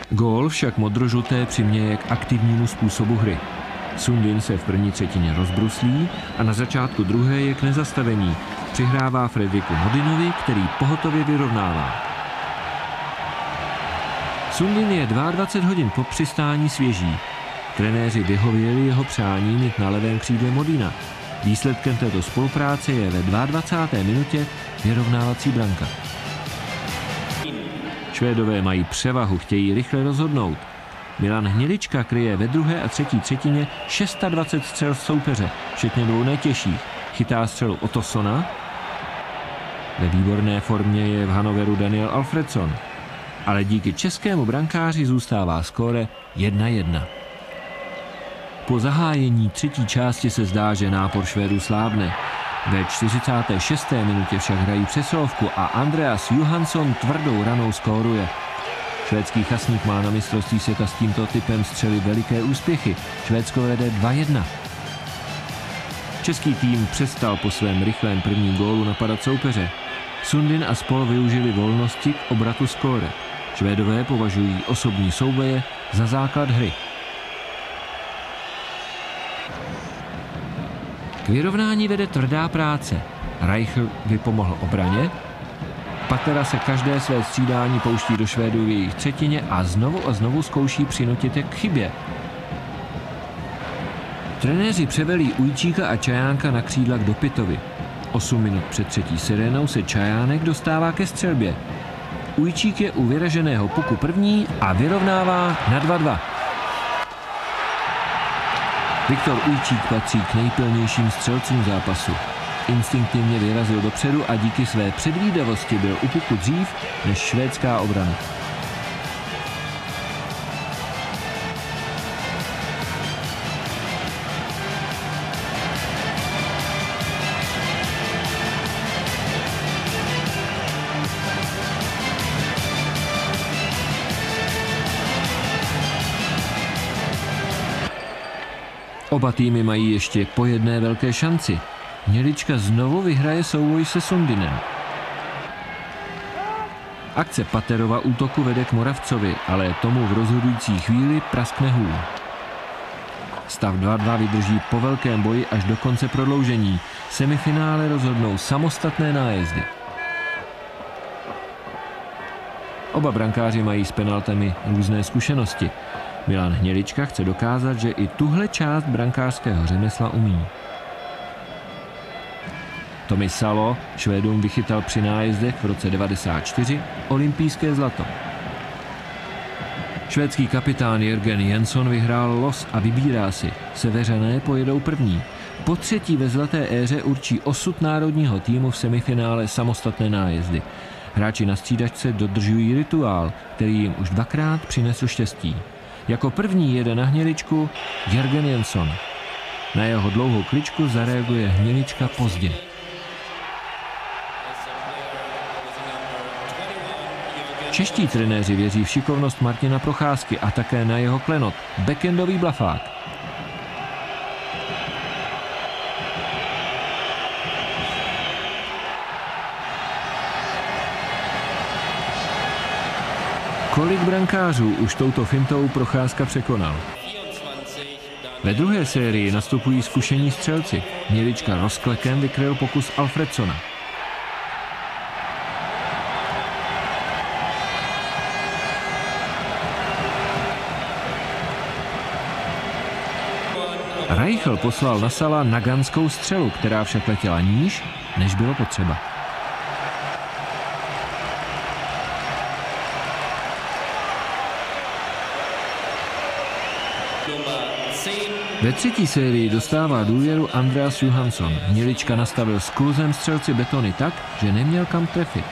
Gól však modrožluté přiměje k aktivnímu způsobu hry. Sundin se v první třetině rozbruslí a na začátku druhé je k nezastavení. Přihrává Fredriku Modinovi, který pohotově vyrovnává. Sundin je 22 hodin po přistání svěží. Trenéři vyhověli jeho přání mít na levém křídle Modina. Výsledkem této spolupráce je ve 22. minutě vyrovnávací branka. Švédové mají převahu, chtějí rychle rozhodnout. Milan Hnilička kryje ve druhé a třetí třetině 26 střel soupeře, včetně dvou nejtěžších. Chytá střelu Ottosona. Ve výborné formě je v Hannoveru Daniel Alfredson. Ale díky českému brankáři zůstává skóre 1-1. Po zahájení třetí části se zdá, že nápor Švédů slábne. Ve 46. minutě však hrají přesilovku a Andreas Johansson tvrdou ranou skóruje. Švédský chasník má na mistrovství světa s tímto typem střely veliké úspěchy. Švédsko vede 2-1. Český tým přestal po svém rychlém prvním gólu napadat soupeře. Sundin a spol využili volnosti k obratu skóre. Švédové považují osobní souboje za základ hry. K vyrovnání vede tvrdá práce. Reichl vypomohl obraně. Patera se každé své střídání pouští do Švédů v jejich třetině a znovu zkouší přinutit je k chybě. Trenéři převelí Ujčíka a Čajánka na křídla k Dopitovi. 8 minut před třetí sirénou se Čajánek dostává ke střelbě. Ujčík je u vyraženého puku první a vyrovnává na 2-2. Viktor Ujčík patří k nejpilnějším střelcům zápasu. Instinktivně vyrazil dopředu a díky své předvídavosti byl u puku dřív než švédská obrana. Oba týmy mají ještě po jedné velké šanci. Hnělička znovu vyhraje souboj se Sundinem. Akce Paterova útoku vede k Moravcovi, ale tomu v rozhodující chvíli praskne hůl. Stav 2-2 vydrží po velkém boji až do konce prodloužení. Semifinále rozhodnou samostatné nájezdy. Oba brankáři mají s penaltami různé zkušenosti. Milan Hnělička chce dokázat, že i tuhle část brankářského řemesla umí. Tommy Salo Švédům vychytal při nájezdech v roce 1994 olympijské zlato. Švédský kapitán Jörgen Jensson vyhrál los a vybírá si. Seveřané pojedou první. Po třetí ve zlaté éře určí osud národního týmu v semifinále samostatné nájezdy. Hráči na střídačce dodržují rituál, který jim už dvakrát přinesl štěstí. Jako první jede na Hněličku Jörgen Jensson. Na jeho dlouhou kličku zareaguje Hnělička pozdě. Čeští trenéři věří v šikovnost Martina Procházky a také na jeho klenot, backendový blafák. Kolik brankářů už touto fintou Procházka překonal? Ve druhé sérii nastupují zkušení střelci. Hnělička rozklekem vykryl pokus Alfredsona. Reichl poslal na Sala naganskou střelu, která však letěla níž, než bylo potřeba. Ve třetí sérii dostává důvěru Andreas Johansson. Hnělička nastavil s kluzem střelci betony tak, že neměl kam trefit.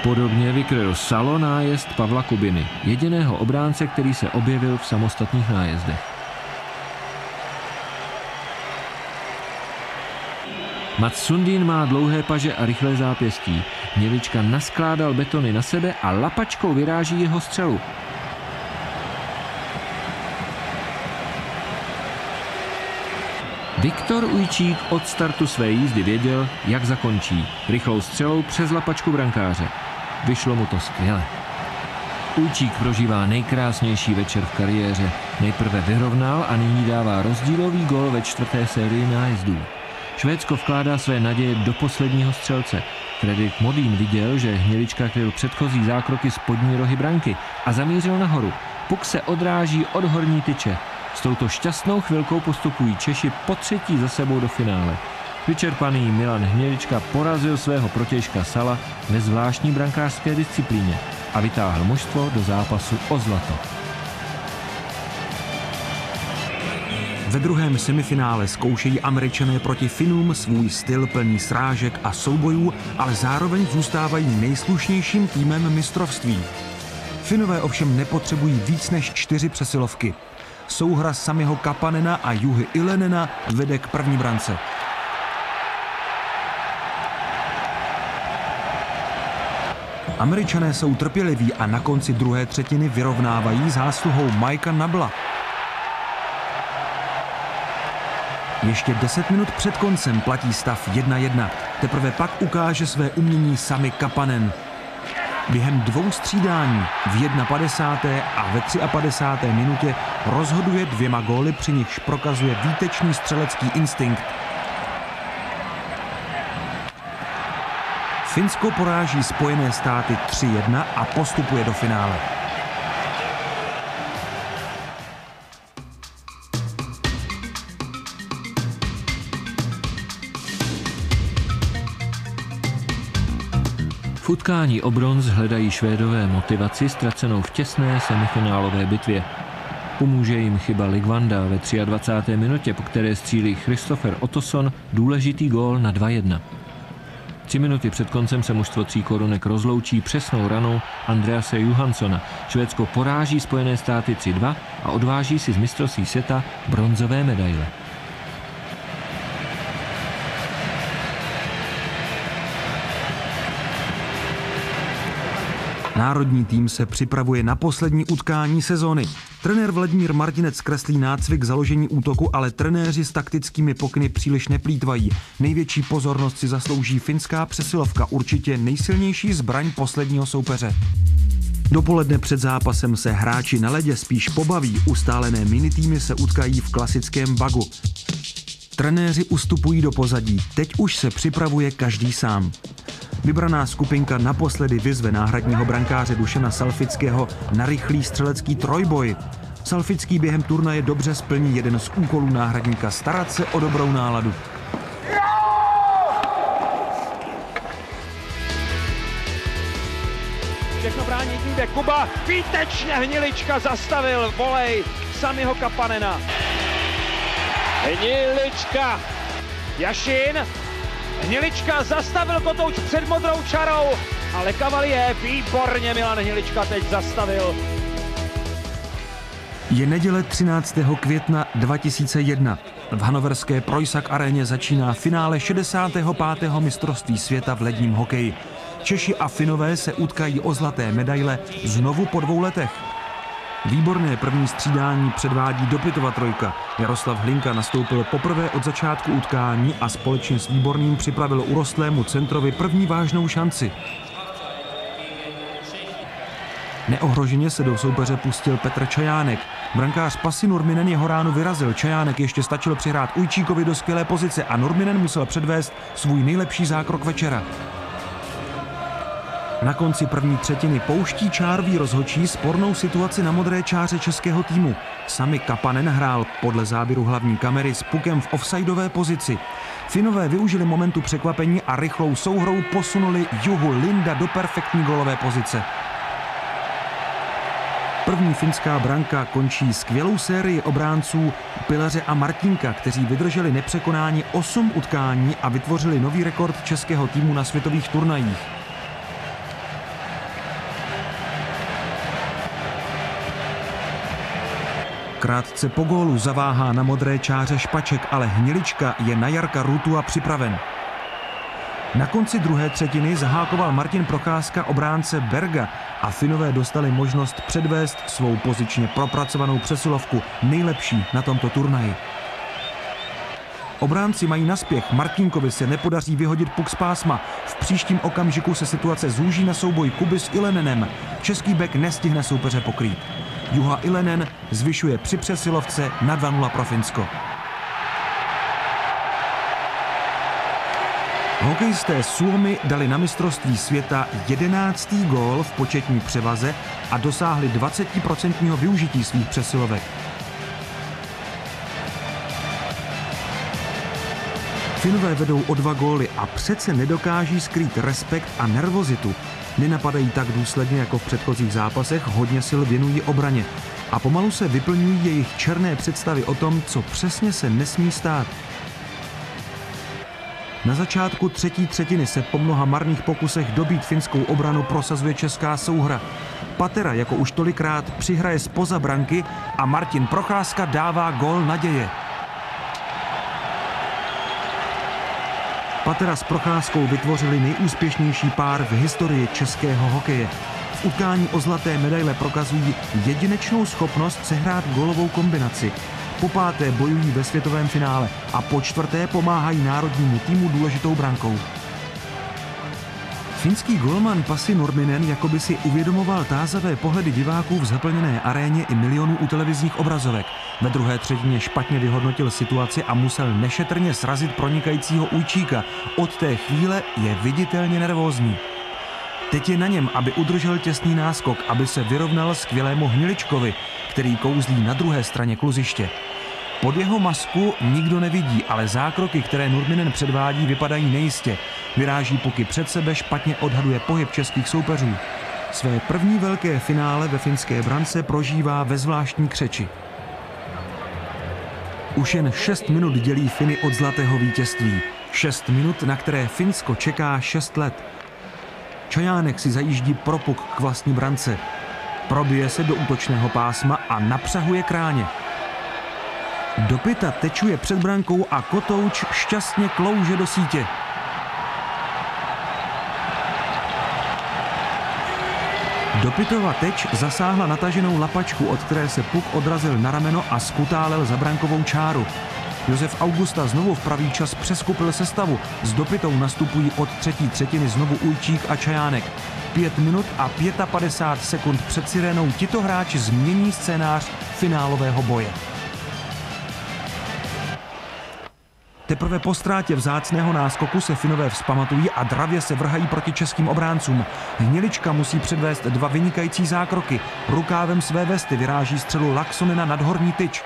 Podobně vykryl Salo nájezd Pavla Kubiny, jediného obránce, který se objevil v samostatných nájezdech. Mats Sundin má dlouhé paže a rychlé zápěstí. Hnělička naskládal betony na sebe a lapačkou vyráží jeho střelu. Viktor Ujčík od startu své jízdy věděl, jak zakončí. Rychlou střelou přes lapačku brankáře. Vyšlo mu to skvěle. Ujčík prožívá nejkrásnější večer v kariéře. Nejprve vyrovnal a nyní dává rozdílový gól ve čtvrté sérii nájezdů. Švédsko vkládá své naděje do posledního střelce. Fredrik Modin viděl, že Hnělička kryl předchozí zákroky z spodní rohy branky a zamířil nahoru. Puk se odráží od horní tyče. S touto šťastnou chvilkou postupují Češi po třetí za sebou do finále. Vyčerpaný Milan Hnělička porazil svého protějška Sala ve zvláštní brankářské disciplíně a vytáhl mužstvo do zápasu o zlato. Ve druhém semifinále zkoušejí Američané proti Finům svůj styl plný srážek a soubojů, ale zároveň zůstávají nejslušnějším týmem mistrovství. Finové ovšem nepotřebují víc než 4 přesilovky. Souhra Samiho Kapanena a Juhy Ilenena vede k první brance. Američané jsou trpěliví a na konci druhé třetiny vyrovnávají zásluhou Mikea Nabla. Ještě 10 minut před koncem platí stav 1-1. Teprve pak ukáže své umění Sami Kapanen. Během 2 střídání v 51. a ve 53. minutě rozhoduje 2 góly, při nichž prokazuje výtečný střelecký instinkt. Finsko poráží Spojené státy 3-1 a postupuje do finále. V utkání o bronz hledají Švédové motivaci ztracenou v těsné semifinálové bitvě. Pomůže jim chyba Ligvanda ve 23. minutě, po které střílí Christopher Ottosson důležitý gól na 2-1. 3 minuty před koncem se mužstvo Tří korunek rozloučí přesnou ranou Andrease Johanssona. Švédsko poráží Spojené státy 3-2 a odváží si z mistrovství světa bronzové medaile. Národní tým se připravuje na poslední utkání sezóny. Trenér Vladimír Martinec kreslí nácvik založení útoku, ale trenéři s taktickými pokyny příliš neplýtvají. Největší pozornost si zaslouží finská přesilovka, určitě nejsilnější zbraň posledního soupeře. Dopoledne před zápasem se hráči na ledě spíš pobaví, ustálené minitýmy se utkají v klasickém bagu. Trenéři ustupují do pozadí, teď už se připravuje každý sám. Vybraná skupinka naposledy vyzve náhradního brankáře Dušana Salfického na rychlý střelecký trojboj. Salfický během turnaje dobře splní jeden z úkolů náhradníka, starat se o dobrou náladu. Všechno brání jde Kuba, výtečně Hnilička zastavil volej Samiho Kapanena. Hnilička, Jašin, Hnilička zastavil kotouč před modrou čarou, ale Cavalier výborně Milan Hnilička teď zastavil. Je neděle 13. května 2001. V hannoverské Preussag aréně začíná finále 65. mistrovství světa v ledním hokeji. Češi a Finové se utkají o zlaté medaile znovu po 2 letech. Výborné první střídání předvádí Dopitova trojka. Jaroslav Hlinka nastoupil poprvé od začátku utkání a společně s Výborným připravil urostlému centrovi první vážnou šanci. Neohroženě se do soupeře pustil Petr Čajánek. Brankář Pasi Nurminen jeho ránu vyrazil. Čajánek ještě stačil přihrát Ujčíkovi do skvělé pozice a Nurminen musel předvést svůj nejlepší zákrok večera. Na konci první třetiny pouští čárový rozhodčí spornou situaci na modré čáře českého týmu. Sami Kapanen hrál podle záběru hlavní kamery s pukem v offsideové pozici. Finové využili momentu překvapení a rychlou souhrou posunuli Juhu Linda do perfektní gólové pozice. První finská branka končí skvělou sérii obránců Pilaře a Martinka, kteří vydrželi nepřekonání 8 utkání a vytvořili nový rekord českého týmu na světových turnajích. Krátce po gólu zaváhá na modré čáře Špaček, ale Hnilička je na Jarka Rutua připraven. Na konci druhé třetiny zahákoval Martin Procházka obránce Berga a Finové dostali možnost předvést svou pozičně propracovanou přesilovku, nejlepší na tomto turnaji. Obránci mají naspěch, Martinkovi se nepodaří vyhodit puk z pásma. V příštím okamžiku se situace zúží na souboj Kuby s Ilenenem. Český bek nestihne soupeře pokrýt. Juha Ilenen zvyšuje při přesilovce na 2-0 pro Finsko. Hokejisté Suomi dali na mistrovství světa 11. gól v početní převaze a dosáhli 20% využití svých přesilovek. Finové vedou o 2 góly a přece nedokáží skrýt respekt a nervozitu. Nenapadají tak důsledně jako v předchozích zápasech, hodně sil věnují obraně. A pomalu se vyplňují jejich černé představy o tom, co přesně se nesmí stát. Na začátku třetí třetiny se po mnoha marných pokusech dobít finskou obranu prosazuje česká souhra. Patera, jako už tolikrát, přihraje zpoza branky a Martin Procházka dává gól naděje. Patera s Procházkou vytvořili nejúspěšnější pár v historii českého hokeje. V utkání o zlaté medaile prokazují jedinečnou schopnost sehrát gólovou kombinaci. Po 5. bojují ve světovém finále a po 4. pomáhají národnímu týmu důležitou brankou. Finský golman Pasi Nurminen jakoby si uvědomoval tázavé pohledy diváků v zaplněné aréně i milionů u televizních obrazovek. Ve druhé třetině špatně vyhodnotil situaci a musel nešetrně srazit pronikajícího Ujčíka. Od té chvíle je viditelně nervózní. Teď je na něm, aby udržel těsný náskok, aby se vyrovnal skvělému Hniličkovi, který kouzlí na druhé straně kluziště. Pod jeho masku nikdo nevidí, ale zákroky, které Nurminen předvádí, vypadají nejistě. Vyráží puky před sebe, špatně odhaduje pohyb českých soupeřů. Své první velké finále ve finské brance prožívá ve zvláštní křeči. Už jen 6 minut dělí Finy od zlatého vítězství. 6 minut, na které Finsko čeká 6 let. Čajánek si zajíždí pro puk k vlastní brance. Probije se do útočného pásma a napřahuje kráně. Dopita tečuje před brankou a kotouč šťastně klouže do sítě. Dopitova teč zasáhla nataženou lapačku, od které se puk odrazil na rameno a skutálel za brankovou čáru. Josef Augusta znovu v pravý čas přeskupil sestavu. S Dopitou nastupují od třetí třetiny znovu Ujčík a Čajánek. 5 minut a 55 sekund před sirénou tito hráči změní scénář finálového boje. Teprve po ztrátě vzácného náskoku se Finové vzpamatují a dravě se vrhají proti českým obráncům. Hnilička musí předvést 2 vynikající zákroky. Rukávem své vesty vyráží střelu Laxonena nad horní tyč.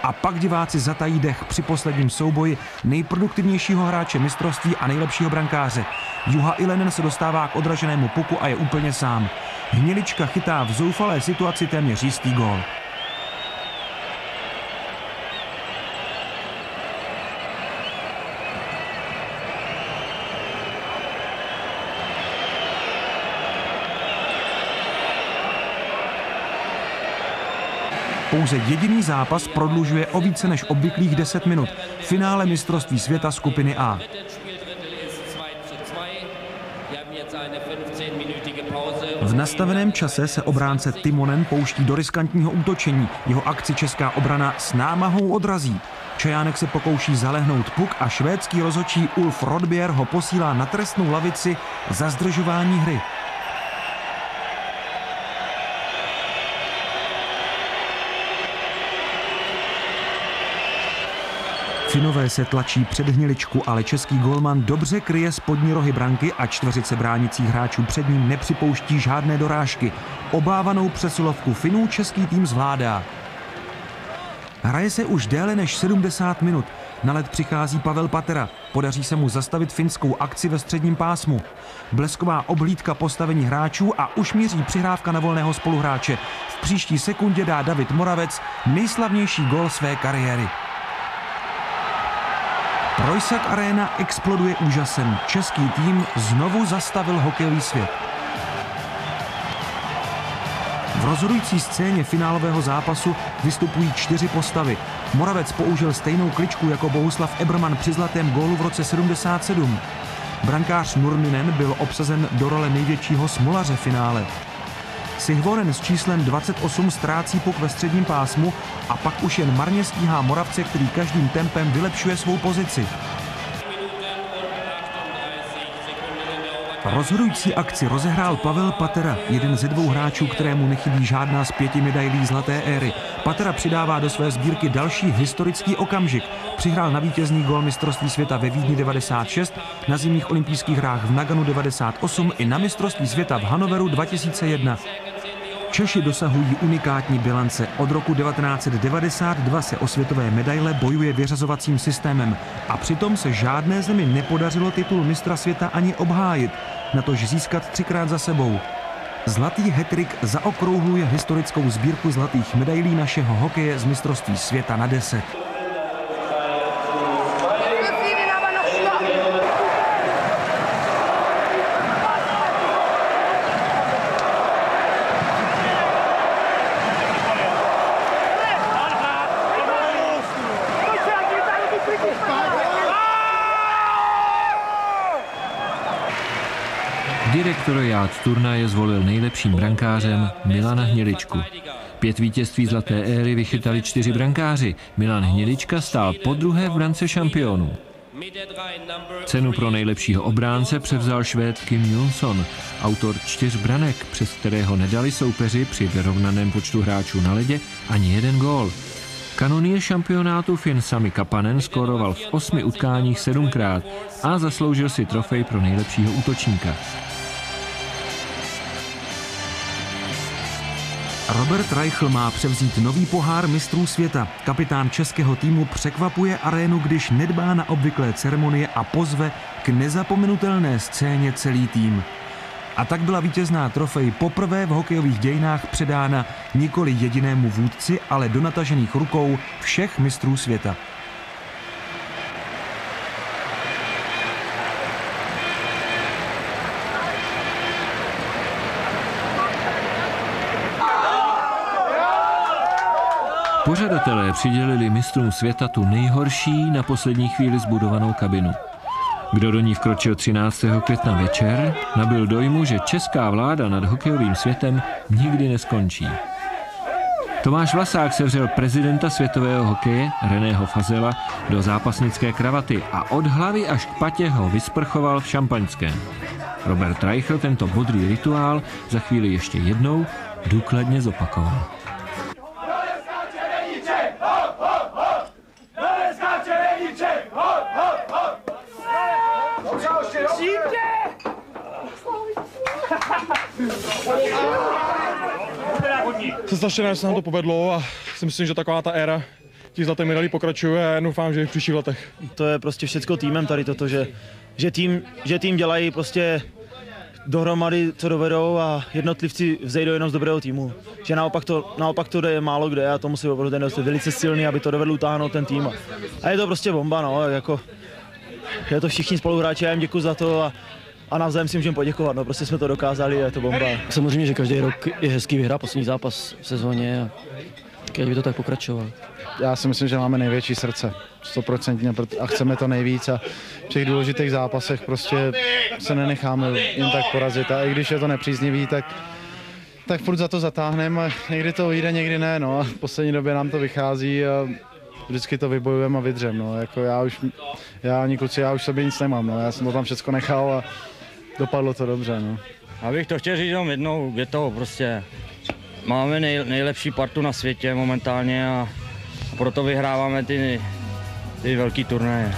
A pak diváci zatají dech při posledním souboji nejproduktivnějšího hráče mistrovství a nejlepšího brankáře. Juha Ilenen se dostává k odraženému puku a je úplně sám. Hnilička chytá v zoufalé situaci téměř jistý gól. Pouze jediný zápas prodlužuje o více než obvyklých 10 minut. Finále mistrovství světa skupiny A. V nastaveném čase se obránce Timonen pouští do riskantního útočení. Jeho akci česká obrana s námahou odrazí. Čajánek se pokouší zalehnout puk a švédský rozhodčí Ulf Rodbjer ho posílá na trestnou lavici za zdržování hry. Finové se tlačí před Hniličku, ale český golman dobře kryje spodní rohy branky a čtveřice bránících hráčů před ním nepřipouští žádné dorážky. Obávanou přesilovku Finů český tým zvládá. Hraje se už déle než 70 minut. Na led přichází Pavel Patera. Podaří se mu zastavit finskou akci ve středním pásmu. Blesková obhlídka postavení hráčů a už míří přihrávka na volného spoluhráče. V příští sekundě dá David Moravec nejslavnější gól své kariéry. Preussag Arena exploduje úžasem. Český tým znovu zastavil hokejový svět. V rozhodující scéně finálového zápasu vystupují 4 postavy. Moravec použil stejnou kličku jako Bohuslav Eberman při zlatém gólu v roce 77. Brankář Nurminen byl obsazen do role největšího smolaře finále. Sihvonen s číslem 28 ztrácí puk ve středním pásmu a pak už jen marně stíhá Moravce, který každým tempem vylepšuje svou pozici. Rozhodující akci rozehrál Pavel Patera, jeden ze 2 hráčů, kterému nechybí žádná z 5 medailí zlaté éry. Patera přidává do své sbírky další historický okamžik. Přihrál na vítězný gól mistrovství světa ve Vídni 96, na zimních olympijských hrách v Naganu 98 i na mistrovství světa v Hannoveru 2001. Češi dosahují unikátní bilance. Od roku 1992 se o světové medaile bojuje vyřazovacím systémem a přitom se žádné zemi nepodařilo titul mistra světa ani obhájit, natož získat 3krát za sebou. Zlatý hat-trick zaokrouhluje historickou sbírku zlatých medailí našeho hokeje z mistrovství světa na 10. Direktoriát turnaje zvolil nejlepším brankářem Milana Hniličku. 5 vítězství zlaté éry vychytali 4 brankáři. Milan Hnilička stál podruhé v brance šampionů. Cenu pro nejlepšího obránce převzal Švéd Kim Jonsson, autor 4 branek, přes kterého nedali soupeři při vyrovnaném počtu hráčů na ledě ani jeden gól. Kanonýr šampionátu Fin Sami Kapanen skóroval v 8 utkáních 7krát a zasloužil si trofej pro nejlepšího útočníka. Robert Reichl má převzít nový pohár mistrů světa. Kapitán českého týmu překvapuje arénu, když nedbá na obvyklé ceremonie a pozve k nezapomenutelné scéně celý tým. A tak byla vítězná trofej poprvé v hokejových dějinách předána nikoli jedinému vůdci, ale do natažených rukou všech mistrů světa. Pořadatelé přidělili mistrům světa tu nejhorší na poslední chvíli zbudovanou kabinu. Kdo do ní vkročil 13. května večer, nabyl dojmu, že česká vláda nad hokejovým světem nikdy neskončí. Tomáš Vlasák sevřel prezidenta světového hokeje Reného Fazela do zápasnické kravaty a od hlavy až k patě ho vysprchoval v šampaňském. Robert Reichl tento bodrý rituál za chvíli ještě jednou důkladně zopakoval. Jsem strašně rád, že se nám to povedlo a si myslím, že taková ta éra těch zlatých medailí pokračuje a já doufám, že i v příštích letech. To je prostě všecko týmem tady toto, že tým dělají prostě dohromady, co dovedou a jednotlivci vzejdou jenom z dobrého týmu. Že naopak to jde málo kde a to musí opravdu ten velice silný, aby to dovedl utáhnout ten tým. A je to prostě bomba, no, jako je to všichni spoluhráči, já jim děkuji za to a navzájem si můžeme poděkovat, no, prostě jsme to dokázali a je to bomba. Samozřejmě, že každý rok je hezký vyhrát poslední zápas v sezóně a když by to tak pokračovalo. Já si myslím, že máme největší srdce, 100% a chceme to nejvíc a v těch důležitých zápasech prostě se nenecháme jen tak porazit a i když je to nepříznivý, tak furt za to zatáhneme a někdy to vyjde, někdy ne, no a v poslední době nám to vychází a vždycky to vybojujeme a vydřem, no, jako ani kluci, já už sobě nic nemám, no, já jsem to tam všechno nechal a dopadlo to dobře, no. Abych to chtěl říct jenom jednou větou, prostě máme nejlepší partu na světě momentálně a proto vyhráváme ty velký turnaje.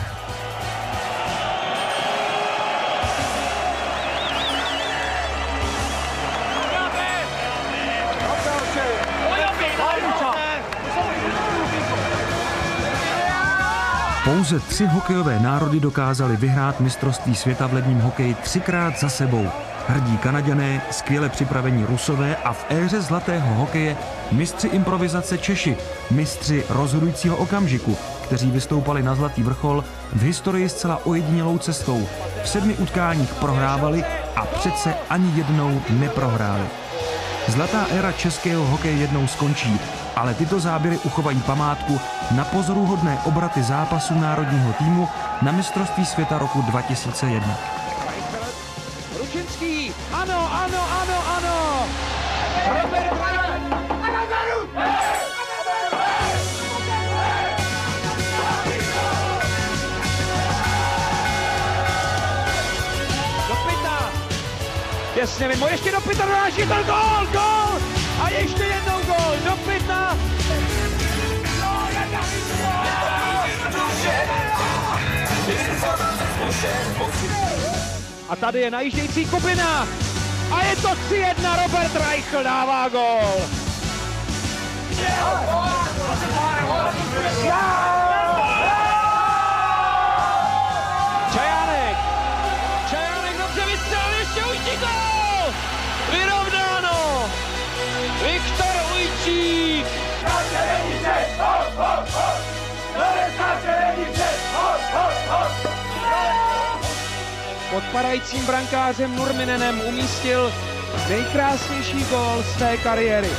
Pouze 3 hokejové národy dokázaly vyhrát mistrovství světa v ledním hokeji 3krát za sebou. Hrdí Kanaďané, skvěle připravení Rusové a v éře zlatého hokeje mistři improvizace Češi, mistři rozhodujícího okamžiku, kteří vystoupali na zlatý vrchol v historii zcela ojedinělou cestou. V 7 utkáních prohrávali a přece ani jednou neprohráli. Zlatá éra českého hokeje jednou skončí, ale tyto záběry uchovají památku na pozoruhodné obraty zápasů národního týmu na mistrovství světa roku 2001. Ručinský, ano! Robert Reichl! Do pyta! Těsně mimo, ještě do pyta, donáší ten gól! A ještě jednou gól, do pyta! A tady je najíždějící Kubina. A je to 3-1, Robert Reichl dává gól. Čajánek dobře vystřelil, ještě Ujčík gól. Vyrovnáno. Viktor Ujčík. Pod padajícím brankářem Nurminenem umístil nejkrásnější gól své kariéry.